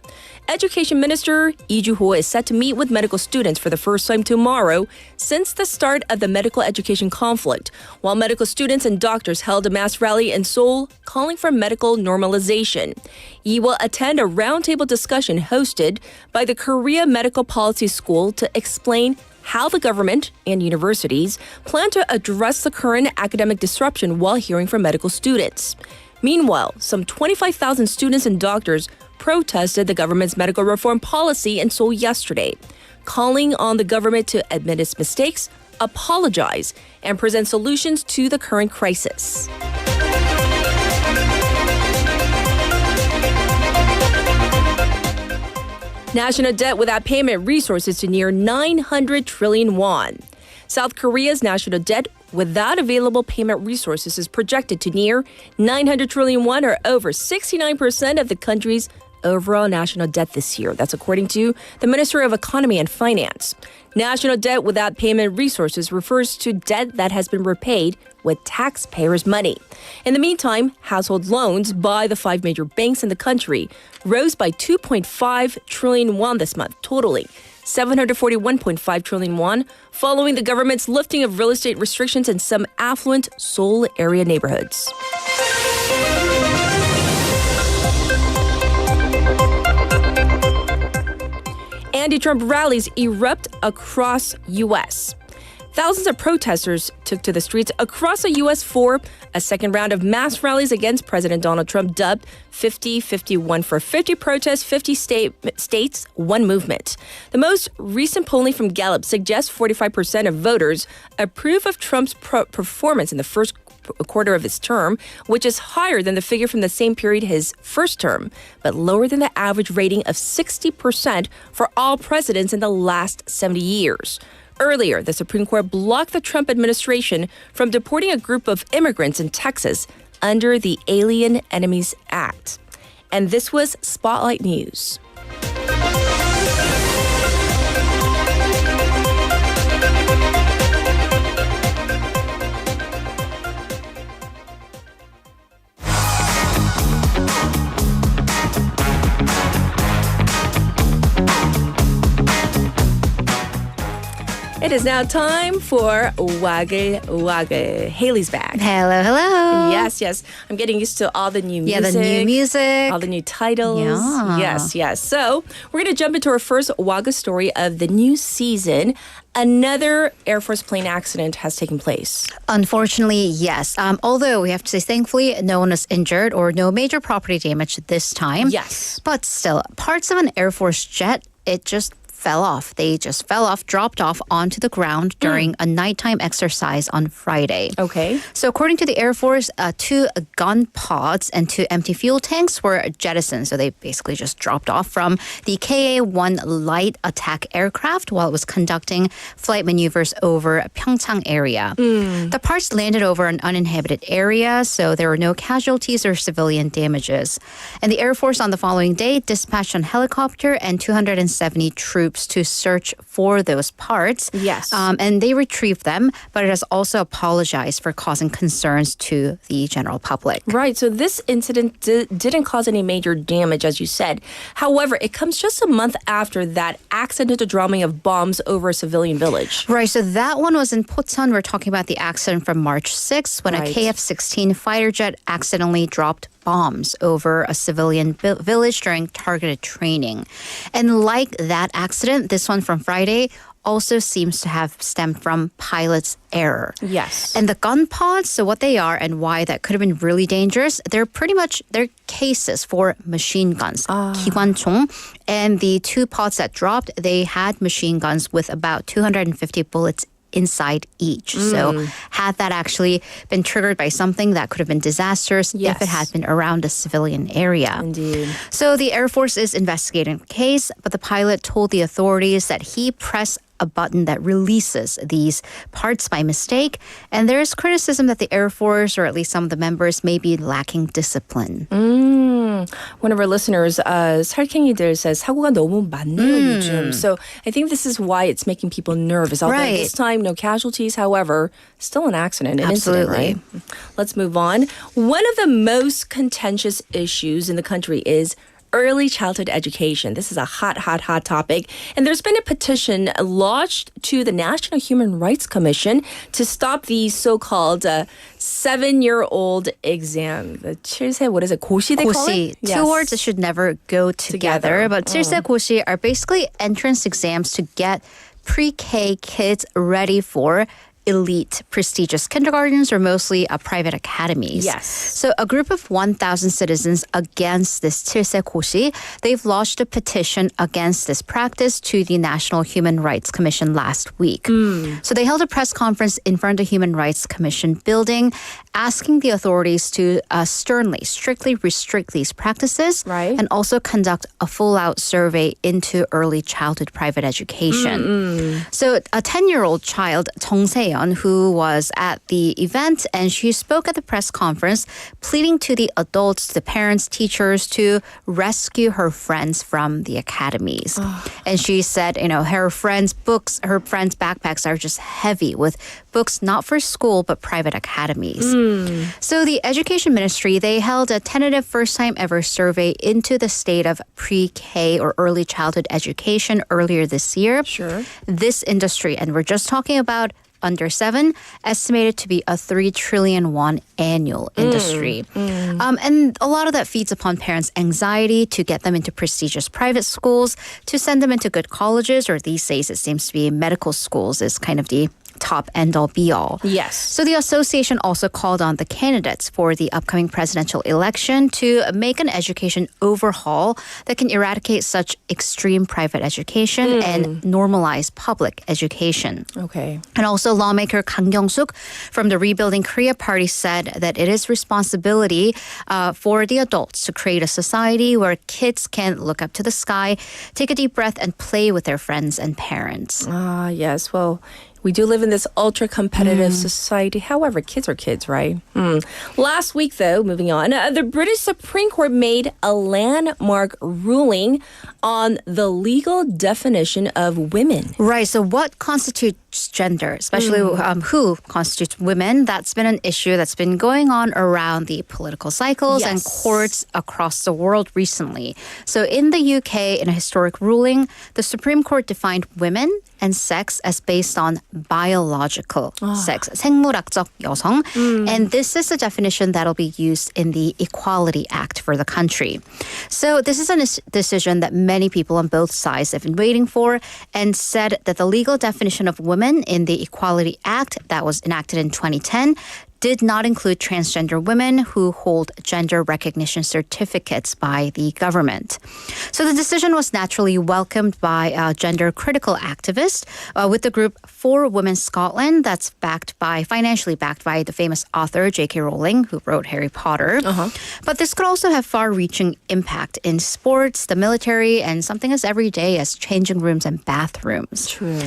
Education Minister Lee Ju-ho is set to meet with medical students for the first time tomorrow since the start of the medical education conflict, while medical students and doctors held a mass rally in Seoul calling for medical normalization. Lee will attend a roundtable discussion hosted by the Korea Medical Policy School to explain how the government and universities plan to address the current academic disruption while hearing from medical students. Meanwhile, some 25,000 students and doctors protested the government's medical reform policy in Seoul yesterday, calling on the government to admit its mistakes, apologize, and present solutions to the current crisis. National debt without payment resources to near 900 trillion won. South Korea's national debt without available payment resources is projected to near 900 trillion won, or over 69% of the country's overall national debt this year. That's according to the Ministry of Economy and Finance. National debt without payment resources refers to debt that has been repaid with taxpayers' money. In the meantime, household loans by the 5 major banks in the country rose by 2.5 trillion won this month, totaling 741.5 trillion won, following the government's lifting of real estate restrictions in some affluent Seoul area neighborhoods. Anti-Trump rallies erupt across U.S. Thousands of protesters took to the streets across the U.S. for a second round of mass rallies against President Donald Trump, dubbed 50-51 for 50 protests, 50 states, one movement. The most recent polling from Gallup suggests 45% of voters approve of Trump's performance in the first quarter of his term, which is higher than the figure from the same period his first term, but lower than the average rating of 60% for all presidents in the last 70 years. Earlier, the Supreme Court blocked the Trump administration from deporting a group of immigrants in Texas under the Alien Enemies Act. And this was Spotlight News. It is now time for 와글와글. Haley's back. Hello, hello. Yes. I'm getting used to all the new music. Yeah, the new music. All the new titles. Yeah. Yes. So we're going to jump into our first Wagga story of the new season. Another Air Force plane accident has taken place. Unfortunately, yes. Although we have to say, thankfully, no one is injured or no major property damage this time. Yes. But still, parts of an Air Force jet, it just fell off. They just fell off, dropped off onto the ground during a nighttime exercise on Friday. Okay. So according to the Air Force, 2 gun pods and 2 empty fuel tanks were jettisoned. So they basically just dropped off from the KA-1 light attack aircraft while it was conducting flight maneuvers over Pyeongchang area. The parts landed over an uninhabited area, so there were no casualties or civilian damages. And the Air Force on the following day dispatched a helicopter and 270 troops to search for those parts. Yes. And they retrieved them, but it has also apologized for causing concerns to the general public. Right. So this incident didn't cause any major damage, as you said. However, it comes just a month after that accidental dropping of bombs over a civilian village. Right. So that one was in Pocheon. We're talking about the accident from March 6th when a KF-16 fighter jet accidentally dropped bombs over a civilian village during targeted training. And like that accident, this one from Friday also seems to have stemmed from pilot's error. Yes. And the gun pods, so what they are and why that could have been really dangerous, they're cases for machine guns, 기관총. And the 2 pods that dropped, they had machine guns with about 250 bullets inside each. So had that actually been triggered by something, that could have been disastrous if it had been around a civilian area. Indeed. So the Air Force is investigating the case, but the pilot told the authorities that he pressed a button that releases these parts by mistake. And there is criticism that the Air Force, or at least some of the members, may be lacking discipline. One of our listeners, 살쾡이들, says 사고가 너무 많네요 요즘. So I think this is why it's making people nervous. Although this time, no casualties. However, still an accident, an incident, right? Let's move on. One of the most contentious issues in the country is early childhood education. This is a hot topic. And there's been a petition lodged to the National Human Rights Commission to stop the so-called 7-year-old exam. The 7세, what is it? 고시 they call it? Yes. 2 words that should never go together. But 7세 고시 are basically entrance exams to get pre-K kids ready for elite, prestigious kindergartens or mostly private academies. Yes. So a group of 1,000 citizens against this 7세 고시, they've lodged a petition against this practice to the National Human Rights Commission last week. So they held a press conference in front of the Human Rights Commission building, asking the authorities to strictly restrict these practices and also conduct a full-out survey into early childhood private education. So a 10-year-old child, 정세연, who was at the event, and she spoke at the press conference pleading to the adults, the parents, teachers to rescue her friends from the academies. And she said, her friends' backpacks are just heavy with books not for school but private academies. So the Education Ministry, they held a tentative first-time ever survey into the state of pre-K or early childhood education earlier this year. This industry, and we're just talking about under 7, estimated to be a 3 trillion won annual industry. And a lot of that feeds upon parents' anxiety to get them into prestigious private schools, to send them into good colleges, or these days it seems to be medical schools is kind of the top end-all be-all. Yes. So the association also called on the candidates for the upcoming presidential election to make an education overhaul that can eradicate such extreme private education and normalize public education. Okay. And also lawmaker Kang Kyung-suk from the Rebuilding Korea Party said that it is responsibility for the adults to create a society where kids can look up to the sky, take a deep breath, and play with their friends and parents. Yes. Well, we do live in this ultra-competitive society. However, kids are kids, right? Last week, though, moving on, the British Supreme Court made a landmark ruling on the legal definition of women. Right. So what constitutes constitutes gender, especially who constitutes women. That's been an issue that's been going on around the political cycles and courts across the world recently. So in the UK, in a historic ruling, the Supreme Court defined women and sex as based on biological sex, 생물학적 여성. And this is a definition that'll be used in the Equality Act for the country. So this is a decision that many people on both sides have been waiting for, and said that the legal definition of women in the Equality Act that was enacted in 2010 did not include transgender women who hold gender recognition certificates by the government. So the decision was naturally welcomed by gender-critical activists with the group For Women Scotland that's financially backed by the famous author J.K. Rowling, who wrote Harry Potter. But this could also have far-reaching impact in sports, the military, and something as everyday as changing rooms and bathrooms. True.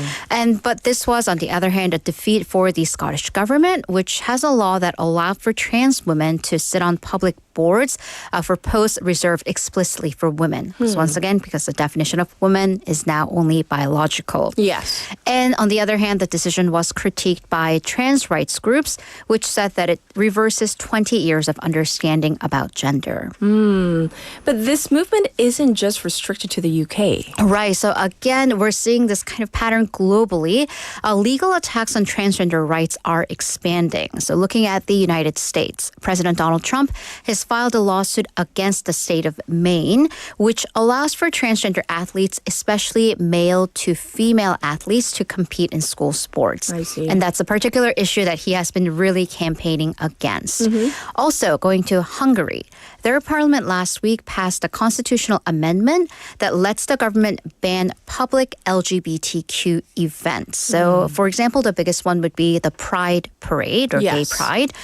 But this was, on the other hand, a defeat for the Scottish government, which has a law that allowed for trans women to sit on public boards for posts reserved explicitly for women. So once again, because the definition of woman is now only biological. Yes. And on the other hand, the decision was critiqued by trans rights groups, which said that it reverses 20 years of understanding about gender. But this movement isn't just restricted to the UK. Right. So again, we're seeing this kind of pattern globally. Legal attacks on transgender rights are expanding. So looking at the United States, President Donald Trump has filed a lawsuit against the state of Maine, which allows for transgender athletes, especially male to female athletes, to compete in school sports. I see. And that's a particular issue that he has been really campaigning against. Also, going to Hungary, their parliament last week passed a constitutional amendment that lets the government ban public LGBTQ events. So, for example, the biggest one would be the Pride Parade or Gay Pride.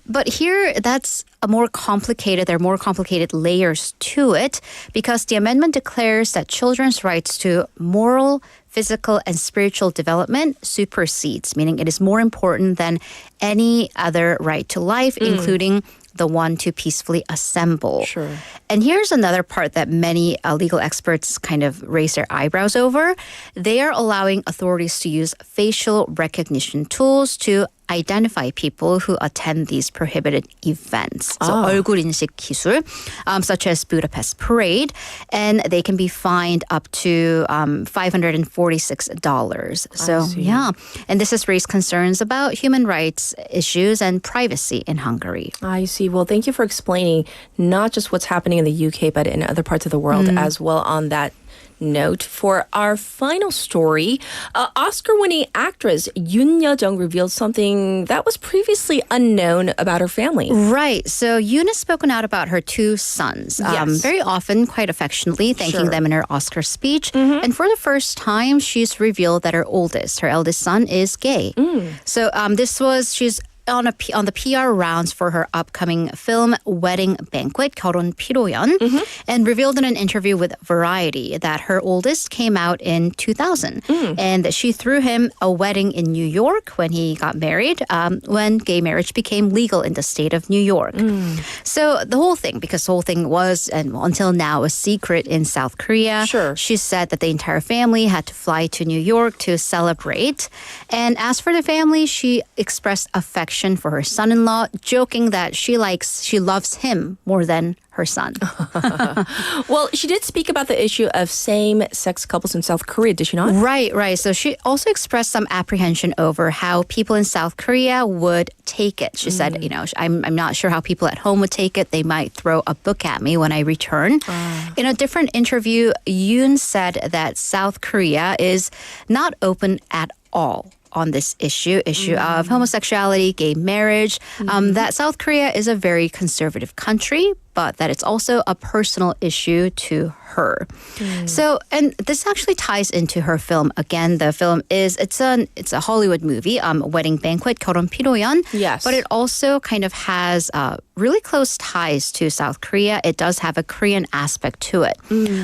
But here, that's there are more complicated layers to it, because the amendment declares that children's rights to moral, physical, and spiritual development supersedes, meaning it is more important than any other right to life, including the one to peacefully assemble. Sure. And here's another part that many legal experts kind of raise their eyebrows over. They are allowing authorities to use facial recognition tools to identify people who attend these prohibited events. So 얼굴 인식 기술, such as Budapest Parade, and they can be fined up to $546. So yeah, and this has raised concerns about human rights issues and privacy in Hungary. I see. Well, thank you for explaining not just what's happening in the UK, but in other parts of the world as well on that note. For our final story, Oscar-winning actress Yoon Yo-jung revealed something that was previously unknown about her family. Right. So Yoon has spoken out about her two sons, very often, quite affectionately, thanking them in her Oscar speech. And for the first time, she's revealed that her eldest son, is gay. So she's on the PR rounds for her upcoming film Wedding Banquet, 결혼 피로연, and revealed in an interview with Variety that her oldest came out in 2000, and that she threw him a wedding in New York when he got married, when gay marriage became legal in the state of New York. So the whole thing was, and until now, a secret in South Korea. She said that the entire family had to fly to New York to celebrate. And as for the family, she expressed affection for her son-in-law, joking that she loves him more than her son. Well, she did speak about the issue of same-sex couples in South Korea, did she not? Right. So she also expressed some apprehension over how people in South Korea would take it. She said, I'm not sure how people at home would take it. They might throw a book at me when I return. In a different interview, Yoon said that South Korea is not open at all on this issue of homosexuality, gay marriage, that South Korea is a very conservative country, but that it's also a personal issue to her. So, and this actually ties into her film. Again, the film it's a Hollywood movie, Wedding Banquet, 결혼 피로연. Yes. But it also kind of has really close ties to South Korea. It does have a Korean aspect to it.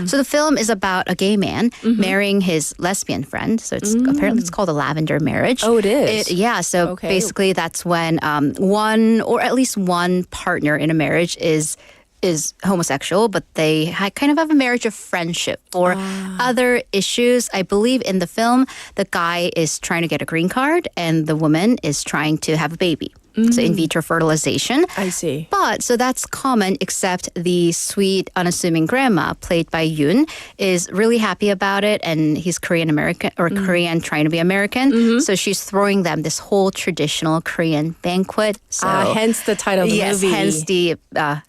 So the film is about a gay man marrying his lesbian friend. So it's apparently it's called a lavender marriage. Oh, it is? So basically that's when one or at least one partner in a marriage is is homosexual, but they kind of have a marriage of friendship for other issues. I believe in the film, the guy is trying to get a green card and the woman is trying to have a baby. So in vitro fertilization. I see. But so that's common, except the sweet, unassuming grandma, played by Yoon, is really happy about it, and he's Korean American or Korean trying to be American. So she's throwing them this whole traditional Korean banquet. So hence the title of the movie. Yes, hence the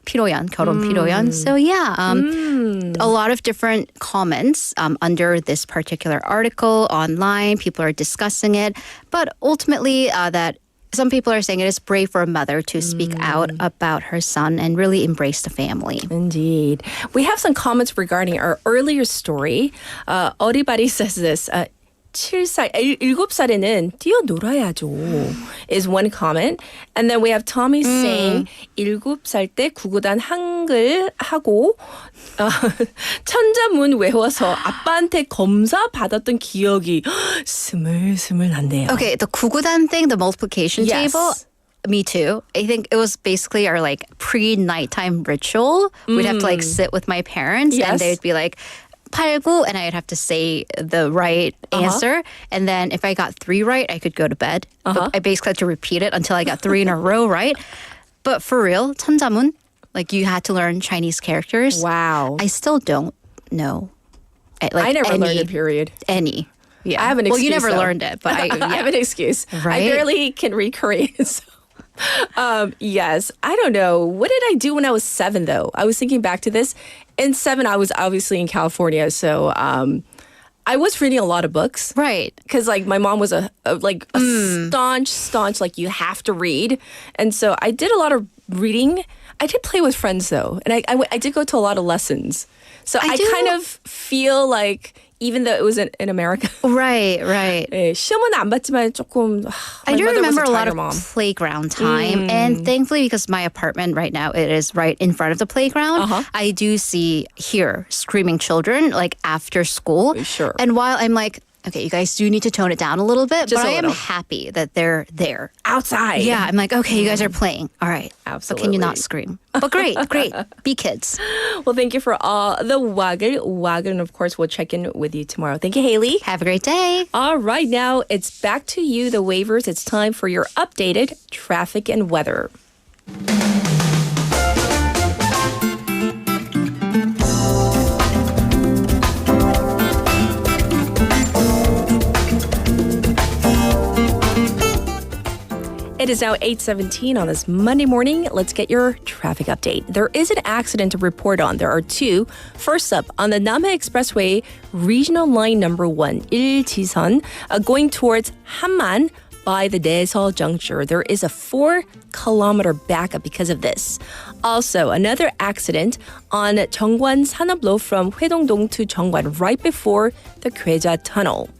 피로연, 결혼 피로연. So yeah, a lot of different comments under this particular article online. People are discussing it, but ultimately that. Some people are saying it is brave for a mother to speak out about her son and really embrace the family. Indeed. We have some comments regarding our earlier story. Everybody says this. 7살에는 뛰어놀아야죠 is one comment. And then we have Tommy saying 7살 때 구구단 한글 하고 천자문 외워서 아빠한테 검사 받았던 기억이 스물스물 난대요. Okay, the 구구단 thing, the multiplication table. Me too. I think it was basically our like pre-nighttime ritual. We'd have to like sit with my parents and they'd be like 89, and I'd have to say the right answer. And then if I got 3 right, I could go to bed. But I basically had to repeat it until I got 3 in a row right. But for real, 천자문, like you had to learn Chinese characters. Wow. I still don't know. Like I never learned it, period. Any. Yeah. I have an excuse. Well, you never though. learned it, but I have an excuse. Right? I barely can read Korean. So. Yes, I don't know. What did I do when I was 7, though? I was thinking back to this. In 7, I was obviously in California, so I was reading a lot of books. Right. Because like my mom was a staunch, like you have to read. And so I did a lot of reading. I did play with friends, though. And I did go to a lot of lessons. So I kind of feel like even though it was in America. Right. 네, 시험은 안 봤지만 조금. I do remember a lot of playground time. And thankfully, because my apartment right now, it is right in front of the playground, I do hear screaming children like after school. Sure. And while I'm like, okay, you guys do need to tone it down a little bit, Just but a I am little. happy that they're there. Outside. Yeah, I'm like, okay, you guys are playing. All right. Absolutely. But can you not scream? But great. Be kids. Well, thank you for all the wa글. And of course, we'll check in with you tomorrow. Thank you, Haley. Have a great day. All right, now it's back to you, the waivers. It's time for your updated traffic and weather. It is now 8:17 on this Monday morning. Let's get your traffic update. There is an accident to report on. There are 2. First up, on the Namhae Expressway, Regional Line number 1, 일지선, going towards Hamman by the Daeseol juncture. There is a 4-kilometer backup because of this. Also, another accident on Jeongwan Sanuplo from Hwaedongdong to Jeongwan right before the Gwaeja Tunnel.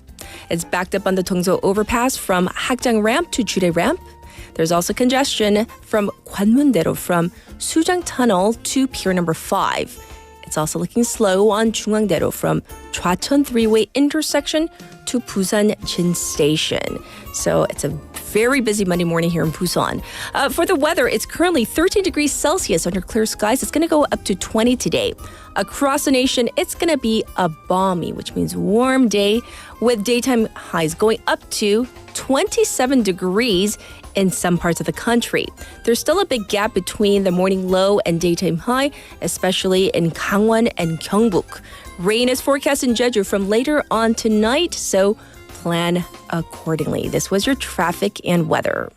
It's backed up on the Dongso overpass from Hakjang Ramp to Judae Ramp. There's also congestion from Gwanmundaero from Su정san터널 to Pier number 5. It's also looking slow on Jungangdaero from Chwacheon 3-way intersection to Busan Jin Station. So it's a very busy Monday morning here in Busan. For the weather, it's currently 13 degrees Celsius under clear skies. It's going to go up to 20 today. Across the nation, it's going to be a balmy, which means warm day with daytime highs going up to 27 degrees in some parts of the country. There's still a big gap between the morning low and daytime high, especially in Gangwon and Gyeongbuk. Rain is forecast in Jeju from later on tonight, so plan accordingly. This was your traffic and weather.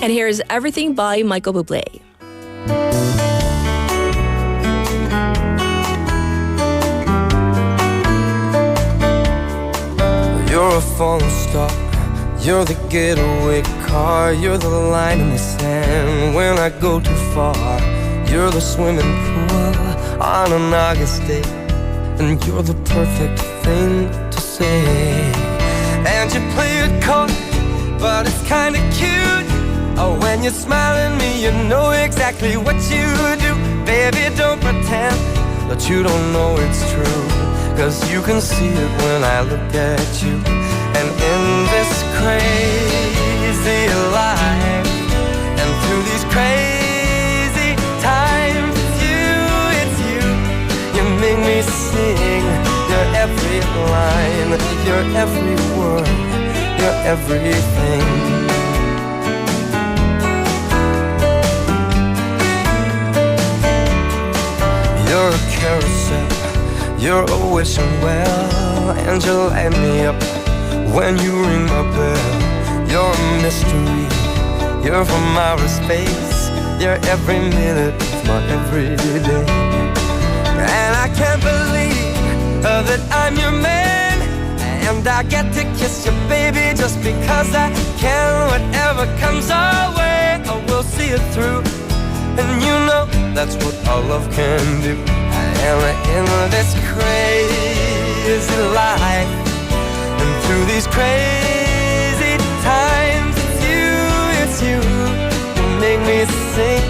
And here's Everything by Michael Bublé. You're a falling star. You're the getaway car. You're the line in the sand when I go too far. You're the swimming pool on an August day. And you're the perfect thing to say. And you play it cold, but it's kinda cute. Oh, when you smile at me, you know exactly what you do. Baby, Baby, don't pretend that you don't know it's true, 'cause you can see it when I look at you. And in this crazy life, and through these crazy times, it's you. You make me sing your every line, your every word, your everything. You're a carousel, you're a wishing well, and you light me up when you ring my bell. You're a mystery, you're from outer space, you're every minute of my everyday. And I can't believe that I'm your man, and I get to kiss you, baby, just because I can. Whatever comes our way, I will see it through. And you know that's what our love can do. And in this crazy life, and through these crazy times, it's you. You make me sing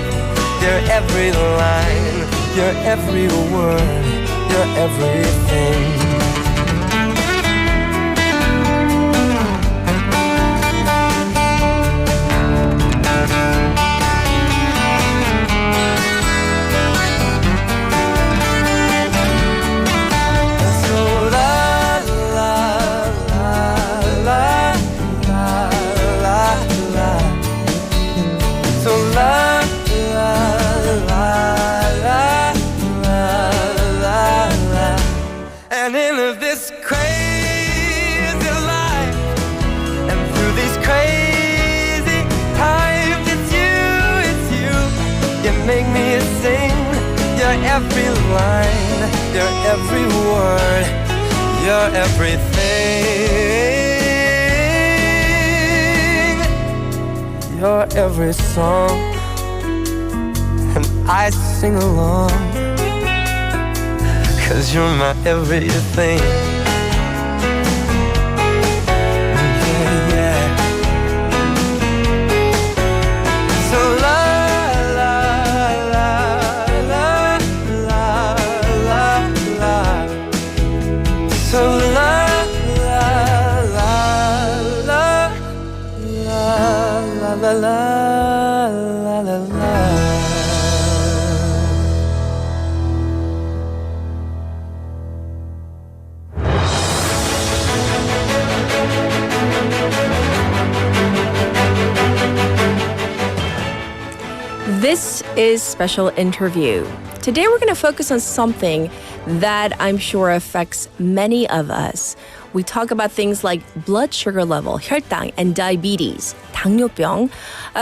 your every line, your every word, your everything. Every line, your every word, your everything, your every song, and I sing along, 'cause you're my everything. This is Special Interview. Today we're going to focus on something that I'm sure affects many of us. We talk about things like blood sugar level, 혈당, and diabetes, 당뇨병.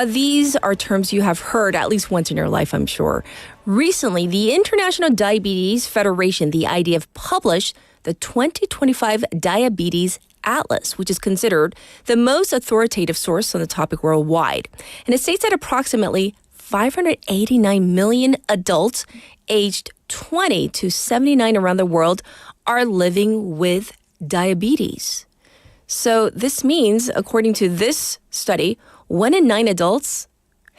These are terms you have heard at least once in your life, I'm sure. Recently, the International Diabetes Federation, the IDF, published the 2025 Diabetes Atlas, which is considered the most authoritative source on the topic worldwide. And it states that approximately 589 million adults aged 20 to 79 around the world are living with diabetes. So this means, according to this study, 1 in 9 adults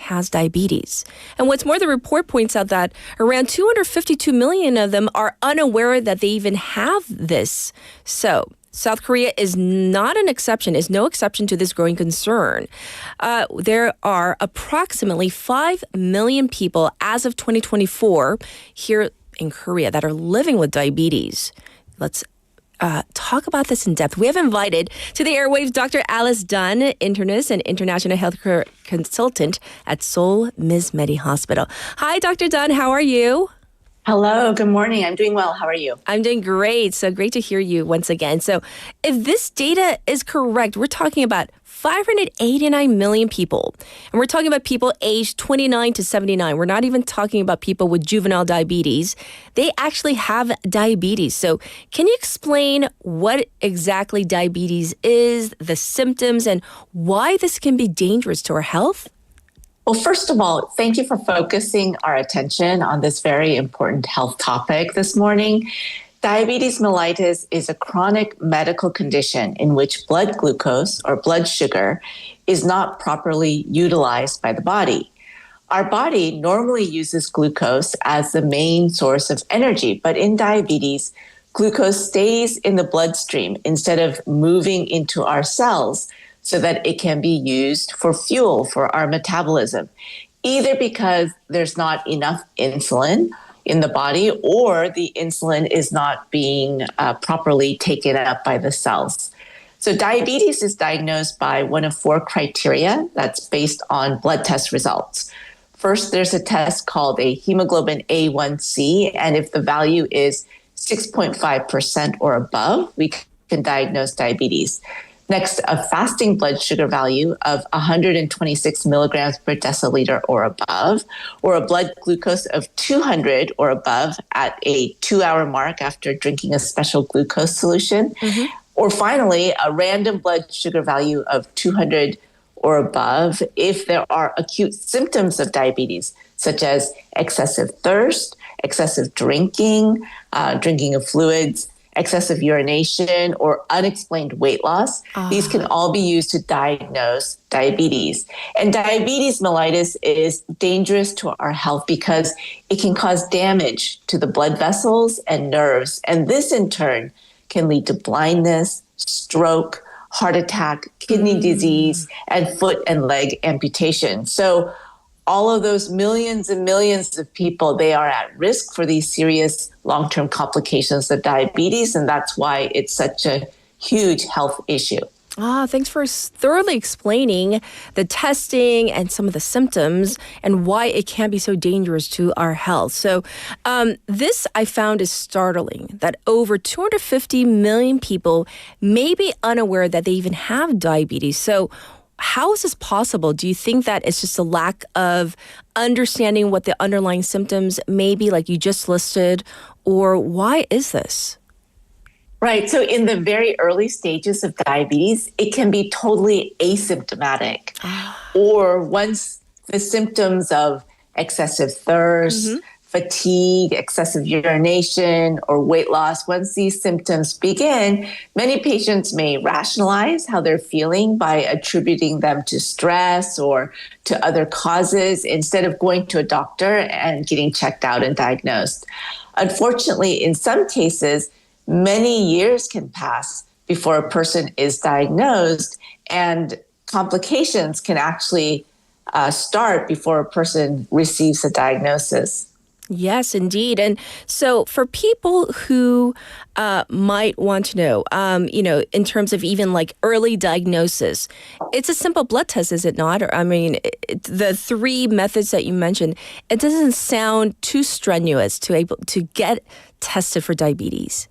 has diabetes. And what's more, the report points out that around 252 million of them are unaware that they even have this. So South Korea is no exception to this growing concern. There are approximately 5 million people as of 2024 here in Korea that are living with diabetes. Let's talk about this in depth. We have invited to the airwaves Dr. Alice Dunn, internist and international healthcare consultant at Seoul MizMedi Hospital. Hi, Dr. Dunn. How are you? Hello, good morning. I'm doing well. How are you? I'm doing great. So great to hear you once again. So if this data is correct, we're talking about 589 million people. And we're talking about people aged 29 to 79. We're not even talking about people with juvenile diabetes. They actually have diabetes. So can you explain what exactly diabetes is, the symptoms, and why this can be dangerous to our health? Well, first of all, thank you for focusing our attention on this very important health topic this morning. Diabetes mellitus is a chronic medical condition in which blood glucose or blood sugar is not properly utilized by the body. Our body normally uses glucose as the main source of energy, but in diabetes, glucose stays in the bloodstream instead of moving into our cells so that it can be used for fuel for our metabolism, either because there's not enough insulin in the body or the insulin is not being properly taken up by the cells. So diabetes is diagnosed by one of four criteria that's based on blood test results. First, there's a test called a hemoglobin A1C, and if the value is 6.5% or above, we can diagnose diabetes. Next, a fasting blood sugar value of 126 milligrams per deciliter or above, or a blood glucose of 200 or above at a 2-hour mark after drinking a special glucose solution. Or finally, a random blood sugar value of 200 or above if there are acute symptoms of diabetes, such as excessive thirst, excessive drinking, drinking of fluids, excessive urination, or unexplained weight loss. These can all be used to diagnose diabetes. And diabetes mellitus is dangerous to our health because it can cause damage to the blood vessels and nerves. And this in turn can lead to blindness, stroke, heart attack, kidney disease, and foot and leg amputation. So all of those millions and millions of people, they are at risk for these serious long-term complications of diabetes, and that's why it's such a huge health issue. Thanks for thoroughly explaining the testing and some of the symptoms and why it can be so dangerous to our health. So this I found is startling, that over 250 million people may be unaware that they even have diabetes. So how is this possible? Do you think that it's just a lack of understanding what the underlying symptoms may be, like you just listed, or why is this? Right. So in the very early stages of diabetes, it can be totally asymptomatic. Or once the symptoms of excessive thirst, fatigue, excessive urination, or weight loss, once these symptoms begin, many patients may rationalize how they're feeling by attributing them to stress or to other causes instead of going to a doctor and getting checked out and diagnosed. Unfortunately, in some cases, many years can pass before a person is diagnosed, and complications can actually start before a person receives a diagnosis. Yes, indeed. And so for people who might want to know, in terms of even like early diagnosis, it's a simple blood test, is it not? Or, I mean, the three methods that you mentioned, it doesn't sound too strenuous to get tested for diabetes.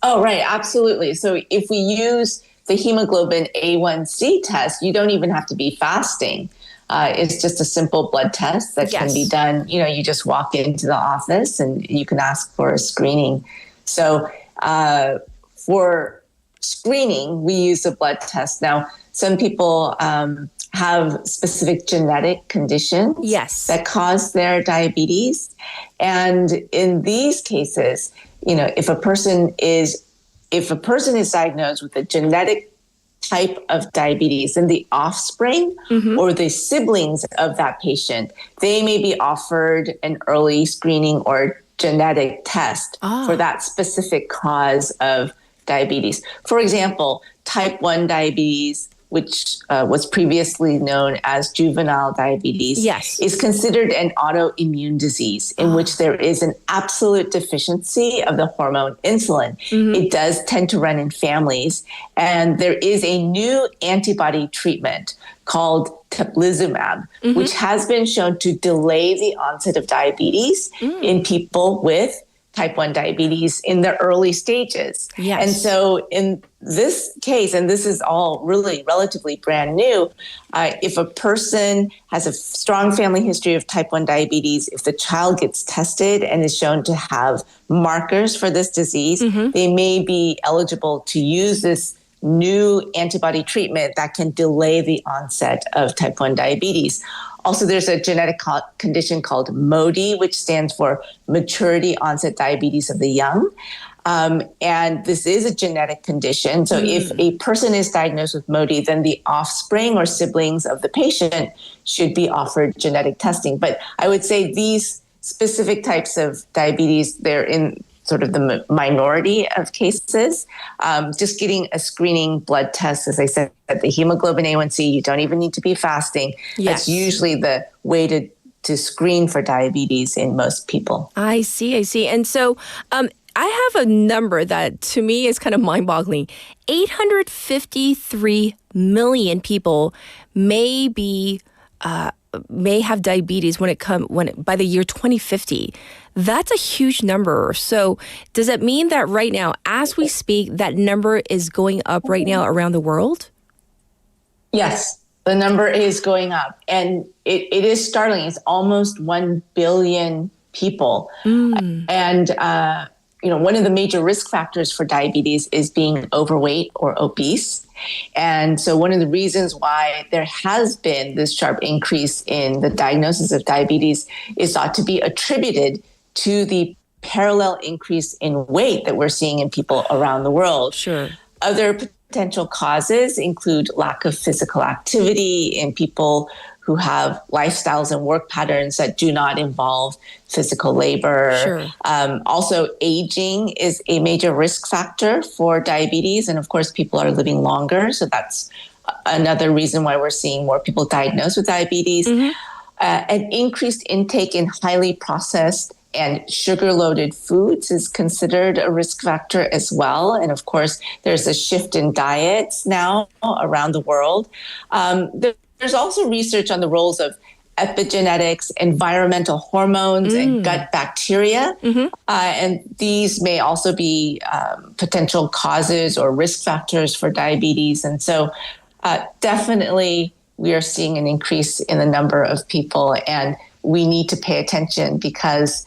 Oh, right. Absolutely. So if we use the hemoglobin A1C test, you don't even have to be fasting. It's just a simple blood test that can be done. You just walk into the office and you can ask for a screening. So for screening, we use a blood test. Now, some people have specific genetic conditions that cause their diabetes. And in these cases, if a person is diagnosed with a genetic type of diabetes, then the offspring or the siblings of that patient, they may be offered an early screening or genetic test for that specific cause of diabetes. For example, type 1 diabetes, which was previously known as juvenile diabetes, is considered an autoimmune disease in which there is an absolute deficiency of the hormone insulin. It does tend to run in families, and there is a new antibody treatment called teplizumab, which has been shown to delay the onset of diabetes in people with type 1 diabetes in the early stages. And so in this case, and this is all really relatively brand new, if a person has a strong family history of type 1 diabetes, if the child gets tested and is shown to have markers for this disease, they may be eligible to use this new antibody treatment that can delay the onset of type 1 diabetes. Also, there's a genetic condition called MODY, which stands for maturity onset diabetes of the young. And this is a genetic condition. So if a person is diagnosed with MODY, then the offspring or siblings of the patient should be offered genetic testing. But I would say these specific types of diabetes, they're in sort of the minority of cases. Just getting a screening blood test, as I said, the hemoglobin A1C, you don't even need to be fasting. That's usually the way to screen for diabetes in most people. I see. And so I have a number that to me is kind of mind-boggling. 853 million people may have diabetes by the year 2050. That's a huge number. So does that mean that right now, as we speak, that number is going up right now around the world? Yes, the number is going up. And it is startling. It's almost 1 billion people. And one of the major risk factors for diabetes is being overweight or obese. And so one of the reasons why there has been this sharp increase in the diagnosis of diabetes is thought to be attributed to the parallel increase in weight that we're seeing in people around the world. Sure. Other potential causes include lack of physical activity in people who have lifestyles and work patterns that do not involve physical labor. Sure. Also, aging is a major risk factor for diabetes. And of course, people are living longer. So that's another reason why we're seeing more people diagnosed with diabetes. An increased intake in highly processed and sugar-loaded foods is considered a risk factor as well. And of course, there's a shift in diets now around the world. There's also research on the roles of epigenetics, environmental hormones, and gut bacteria. And these may also be potential causes or risk factors for diabetes. And so definitely we are seeing an increase in the number of people, and we need to pay attention because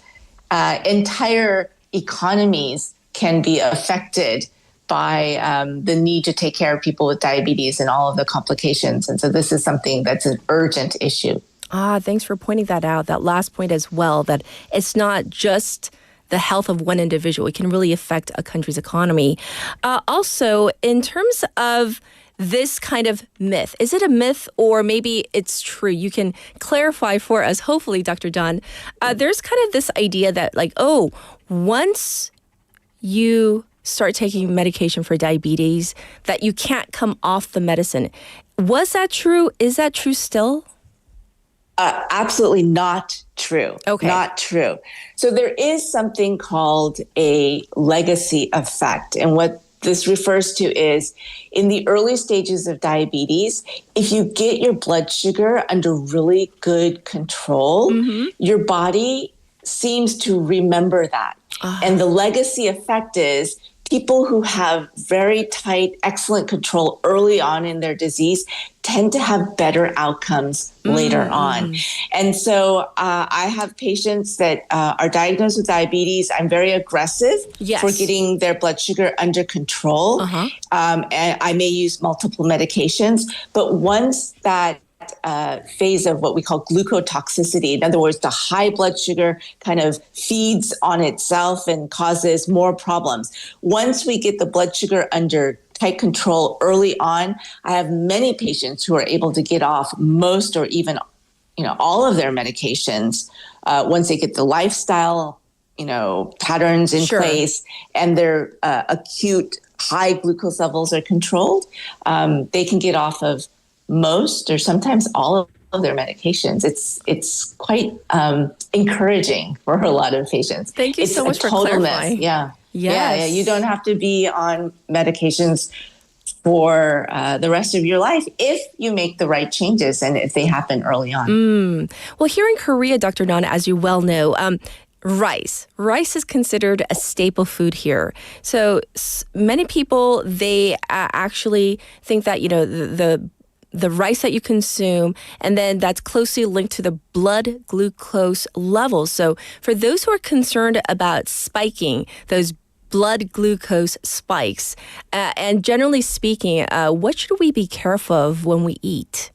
entire economies can be affected by the need to take care of people with diabetes and all of the complications. And so this is something that's an urgent issue. Thanks for pointing that out, that last point as well, that it's not just the health of one individual. It can really affect a country's economy. Also, in terms of this kind of myth, is it a myth or maybe it's true? You can clarify for us, hopefully, Dr. Dunn. There's kind of this idea that once you start taking medication for diabetes, that you can't come off the medicine. Was that true? Is that true still? Absolutely not true. Okay. Not true. So there is something called a legacy effect. And what this refers to is in the early stages of diabetes, if you get your blood sugar under really good control, your body seems to remember that. And the legacy effect is people who have very tight, excellent control early on in their disease tend to have better outcomes later on. And so I have patients that are diagnosed with diabetes. I'm very aggressive for getting their blood sugar under control. And I may use multiple medications. But once that phase of what we call glucotoxicity. In other words, the high blood sugar kind of feeds on itself and causes more problems. Once we get the blood sugar under tight control early on, I have many patients who are able to get off most or even, all of their medications once they get the lifestyle, patterns in place and their acute high glucose levels are controlled. They can get off of most or sometimes all of their medications. It's quite encouraging for a lot of patients. Thank you so much for clarifying. Yeah. You don't have to be on medications for the rest of your life if you make the right changes and if they happen early on. Well, here in Korea, Dr. Nan, as you well know, rice is considered a staple food here. So many people, they actually think that, the rice that you consume, and then that's closely linked to the blood glucose levels. So for those who are concerned about spiking those blood glucose spikes, and generally speaking, what should we be careful of when we eat?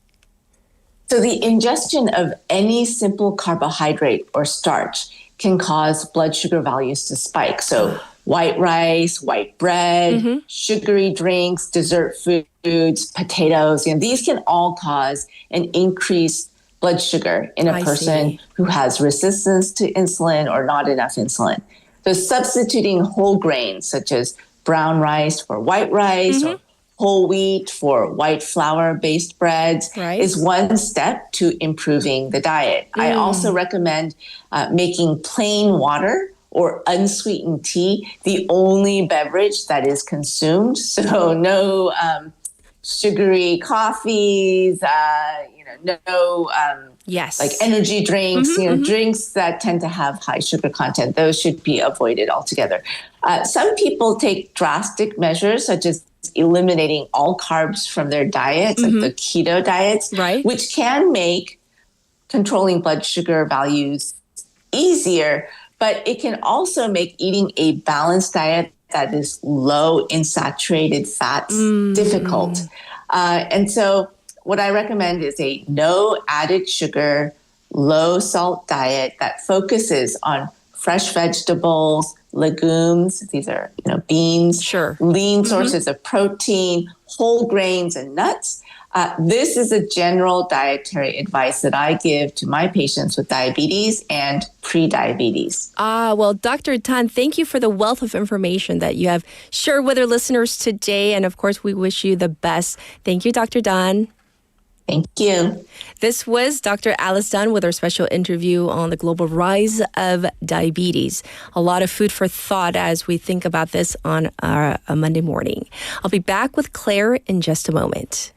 So the ingestion of any simple carbohydrate or starch can cause blood sugar values to spike. So white rice, white bread, sugary drinks, dessert foods, potatoes. These can all cause an increased blood sugar in a person who has resistance to insulin or not enough insulin. So substituting whole grains such as brown rice for white rice or whole wheat for white flour-based breads is one step to improving the diet. I also recommend making plain water or unsweetened tea the only beverage that is consumed. So no sugary coffees, no like energy drinks, drinks that tend to have high sugar content. Those should be avoided altogether. Some people take drastic measures such as eliminating all carbs from their diets, like the keto diets, which can make controlling blood sugar values easier, but it can also make eating a balanced diet that is low in saturated fats difficult. And so what I recommend is a no added sugar, low salt diet that focuses on fresh vegetables, legumes, these are beans, lean sources of protein, whole grains and nuts. This is a general dietary advice that I give to my patients with diabetes and pre-diabetes. Well, Dr. Tan, thank you for the wealth of information that you have shared with our listeners today. And of course, we wish you the best. Thank you, Dr. Tan. Thank you. This was Dr. Alice Dunn with our special interview on the global rise of diabetes. A lot of food for thought as we think about this on a Monday morning. I'll be back with Claire in just a moment.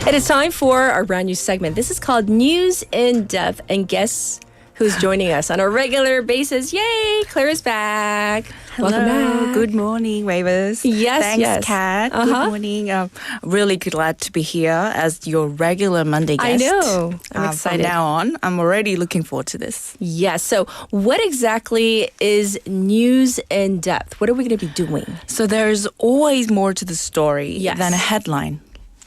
It is time for our brand new segment. This is called News in Depth. And guess who's joining us on a regular basis? Yay! Claire is back. Hello. Welcome back. Good morning, Wavers. Yes, Thanks, Kat. Good morning. Really glad to be here as your regular Monday guest. I know. I'm excited. From now on, I'm already looking forward to this. Yes. So what exactly is News in Depth? What are we going to be doing? So there's always more to the story than a headline.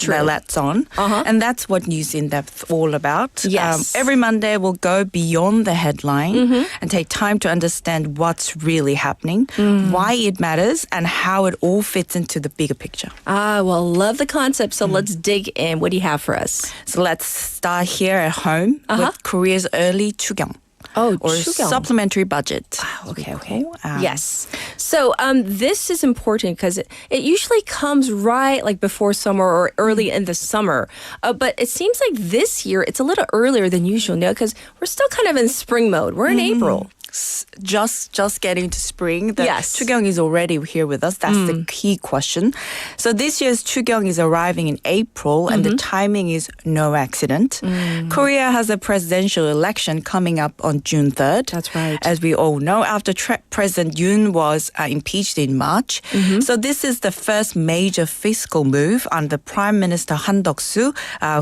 That lets on. And that's what News in Depth all about. Yes. Every Monday we'll go beyond the headline and take time to understand what's really happening, why it matters, and how it all fits into the bigger picture. Well, love the concept. So let's dig in. What do you have for us? So let's start here at home with Korea's early 추경. Or 추경. supplementary budget. Okay. Yes. So this is important because it usually comes right like before summer or early in the summer. But it seems like this year it's a little earlier than usual, because we're still kind of in spring mode. We're in April. Just getting to spring. The yes. 추경 is already here with us. That's the key question. So this year's 추경 is arriving in April and the timing is no accident. Korea has a presidential election coming up on June 3rd. That's right. As we all know, after President Yoon was impeached in March. So this is the first major fiscal move under Prime Minister Han Duck-soo,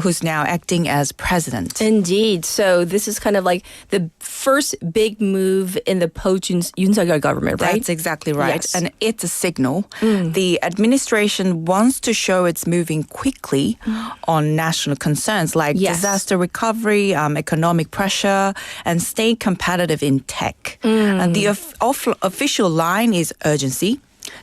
who's now acting as president. Indeed. So this is kind of like the first big move in the post-Yoon Suk-yeol government, right? That's exactly right. Yes. And it's a signal. The administration wants to show it's moving quickly on national concerns like disaster recovery, economic pressure, and stay competitive in tech. And the official line is urgency,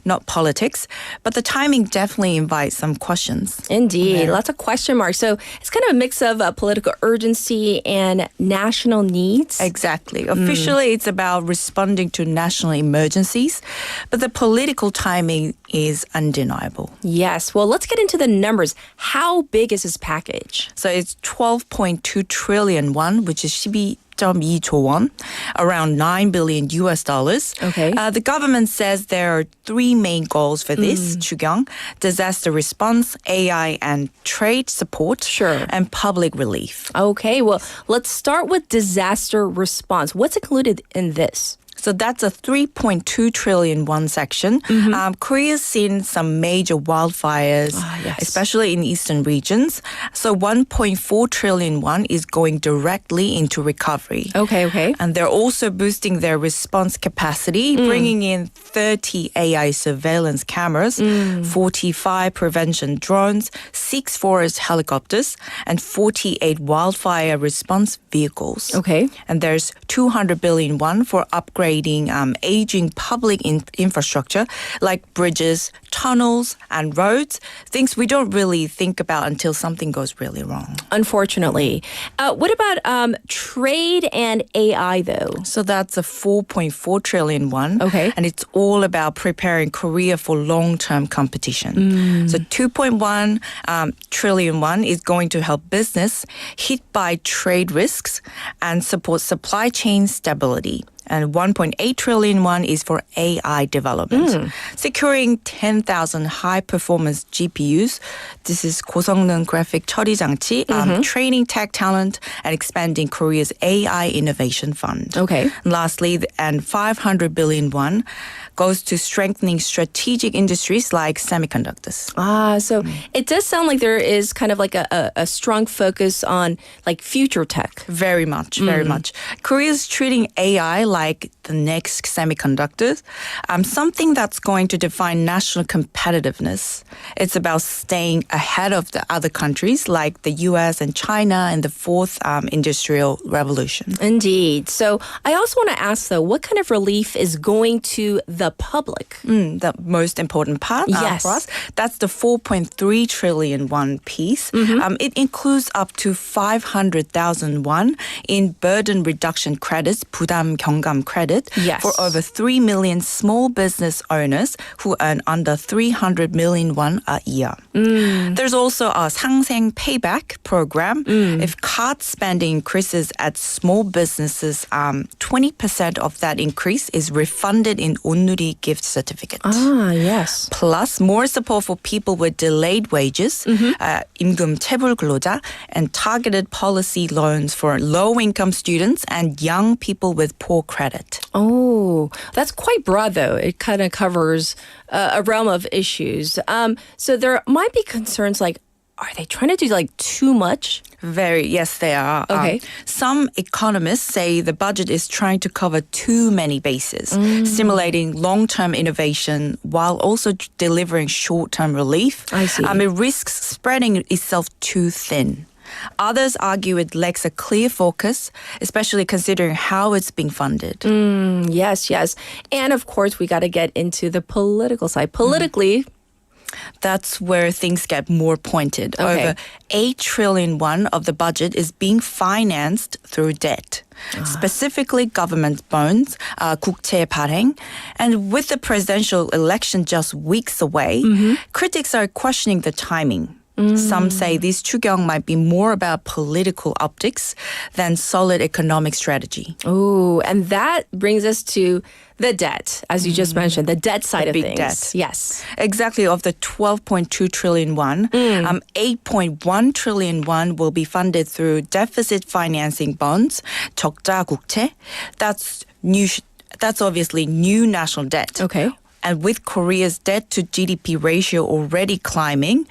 not politics, but the timing definitely invites some questions. Indeed, lots of question marks. So it's kind of a mix of political urgency and national needs. Exactly. Officially, it's about responding to national emergencies, but the political timing is undeniable. Yes. Well, let's get into the numbers. How big is this package? So it's 12.2 trillion won, which is 12.2조 won, around $9 billion US. Okay. The government says there are three main goals for this 추경: disaster response, AI and trade support, and public relief. Okay, well, let's start with disaster response. What's included in this? So that's a 3.2 trillion won section. Korea's seen some major wildfires, especially in eastern regions. So 1.4 trillion won is going directly into recovery. Okay. And they're also boosting their response capacity, bringing in 30 AI surveillance cameras, 45 prevention drones, 6 forest helicopters, and 48 wildfire response vehicles. Okay. And there's 200 billion won for upgrading aging public infrastructure like bridges, tunnels, and roads, things we don't really think about until something goes really wrong. Unfortunately. What about trade and AI, though? So that's a 4.4 trillion won. Okay. And it's all about preparing Korea for long-term competition. So 2.1 trillion won is going to help business hit by trade risks and support supply chain stability. And 1.8 trillion won is for AI development. Securing 10,000 high-performance GPUs. This is 고성능 graphic 처리 장치, training tech talent, and expanding Korea's AI innovation fund. Okay. And lastly, and 500 billion won goes to strengthening strategic industries like semiconductors. So it does sound like there is kind of like a strong focus on like future tech. Very much. Korea's treating AI like the next semiconductors, something that's going to define national competitiveness. It's about staying ahead of the other countries like the US and China in the fourth industrial revolution. Indeed. So I also want to ask, though, what kind of relief is going to the public? The most important part for us, that's the 4.3 trillion won piece. It includes up to 500,000 won in burden reduction credits, 부담 경감 credit, for over 3 million small business owners who earn under 300 million won a year. There's also a 상생 payback program. If card spending increases at small businesses, 20% of that increase is refunded in 온누리 gift certificate. Yes. Plus, more support for people with delayed wages, 임금 체불 근로자, and targeted policy loans for low-income students and young people with poor credit. Oh, that's quite broad, though. It kind of covers a realm of issues. So there might be concerns like, are they trying to do like too much? Yes, they are. Okay. Some economists say the budget is trying to cover too many bases, stimulating long-term innovation while also delivering short-term relief. I see. It risks spreading itself too thin. Others argue it lacks a clear focus, especially considering how it's being funded. Yes. And of course, we got to get into the political side. Politically, that's where things get more pointed. Okay. Over 8 trillion won of the budget is being financed through debt. Specifically government bonds, 국채 발행. And with the presidential election just weeks away, critics are questioning the timing. Some say this 추경 might be more about political optics than solid economic strategy. Oh, and that brings us to the debt, as you just mentioned, the debt side of big things. Debt. Yes. Exactly. Of the 12.2 trillion won, 8.1 trillion won will be funded through deficit financing bonds, 적자 국채. That's obviously new national debt. Okay. And with Korea's debt to GDP ratio already climbing,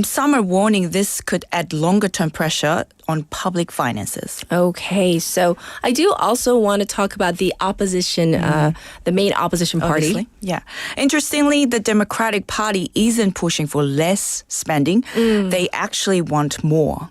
some are warning this could add longer-term pressure on public finances. Okay, so I do also want to talk about the opposition, the main opposition party. Obviously, yeah. Interestingly, the Democratic Party isn't pushing for less spending. They actually want more.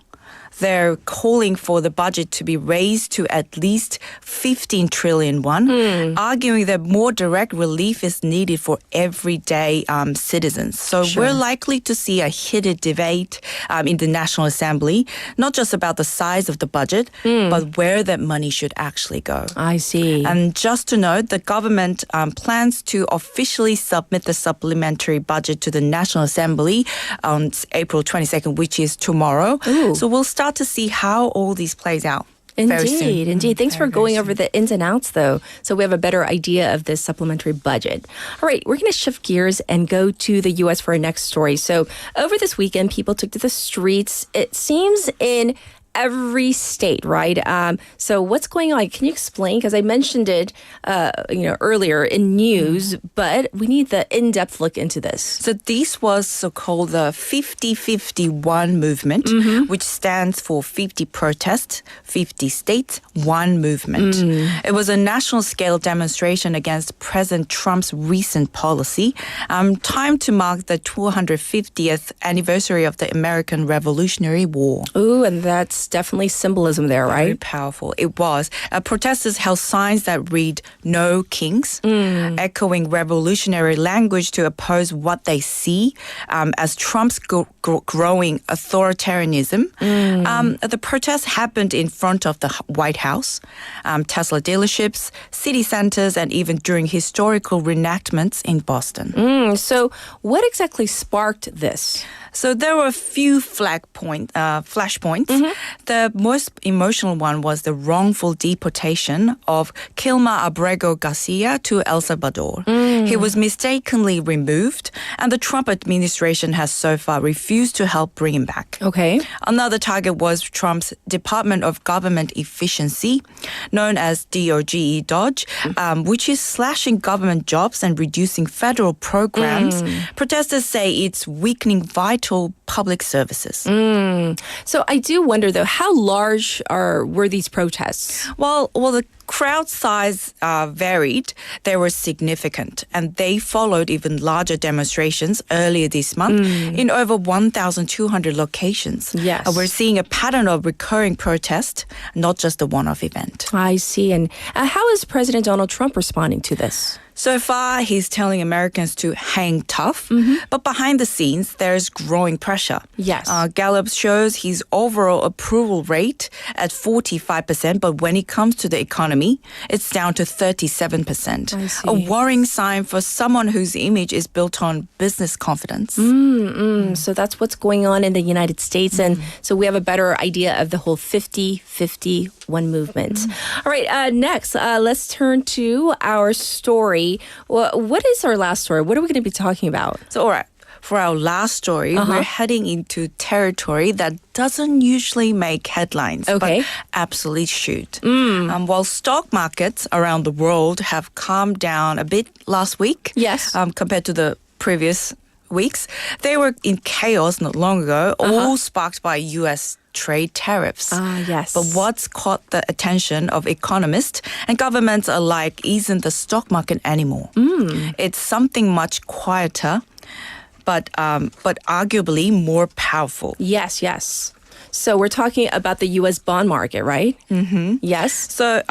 They're calling for the budget to be raised to at least 15 trillion won, arguing that more direct relief is needed for everyday citizens. So we're likely to see a heated debate in the National Assembly, not just about the size of the budget, but where that money should actually go. I see. And just to note, the government plans to officially submit the supplementary budget to the National Assembly on April 22nd, which is tomorrow. So we'll start to see how all these plays out. Indeed. Thanks for going over the ins and outs, though, so we have a better idea of this supplementary budget. All right, we're going to shift gears and go to the U.S. for our next story. So over this weekend, people took to the streets, it seems, in every state, right? So what's going on? Can you explain? Because I mentioned it, earlier in news, but we need the in-depth look into this. So this was so-called the 50-51 movement, which stands for 50 protests, 50 states, one movement. It was a national-scale demonstration against President Trump's recent policy, timed to mark the 250th anniversary of the American Revolutionary War. Ooh, and that's definitely symbolism there, right? Very powerful. It was. Protesters held signs that read "No Kings," echoing revolutionary language to oppose what they see as Trump's growing authoritarianism. The protest happened in front of the White House, Tesla dealerships, city centers, and even during historical reenactments in Boston. So what exactly sparked this? So there were a few flashpoints. The most emotional one was the wrongful deportation of Kilma Abrego Garcia to El Salvador. He was mistakenly removed, and the Trump administration has so far refused to help bring him back. Okay. Another target was Trump's Department of Government Efficiency, known as DOGE, which is slashing government jobs and reducing federal programs. Protesters say it's weakening vital public services. So I do wonder, though, how large were these protests? Well, the crowd size varied. They were significant, and they followed even larger demonstrations earlier this month in over 1,200 locations. Yes. We're seeing a pattern of recurring protest, not just a one-off event. I see. And how is President Donald Trump responding to this? So far, he's telling Americans to hang tough, but behind the scenes, there's growing pressure. Yes. Gallup shows his overall approval rate at 45%, but when it comes to the economy, it's down to 37%. I see. A worrying sign for someone whose image is built on business confidence. So that's what's going on in the United States, and so we have a better idea of the whole 50-51 movement. All right, next, let's turn to our story. What is our last story? What are we going to be talking about? So, all right. For our last story, we're heading into territory that doesn't usually make headlines, but absolutely should. While stock markets around the world have calmed down a bit last week, compared to the previous weeks, they were in chaos not long ago, all sparked by U.S. trade tariffs. Yes. But what's caught the attention of economists and governments alike isn't the stock market anymore. It's something much quieter, but arguably more powerful. Yes. So we're talking about the U.S. bond market, right? Yes. So,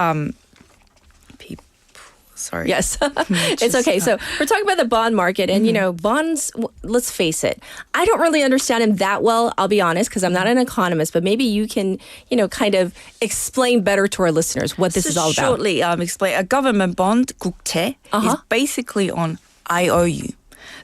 sorry. Yes, it's okay. So we're talking about the bond market, and bonds. Let's face it, I don't really understand them that well. I'll be honest, because I'm not an economist. But maybe you can, kind of explain better to our listeners what this is all about. Shortly, explain. A government bond, 국채, is basically on IOU.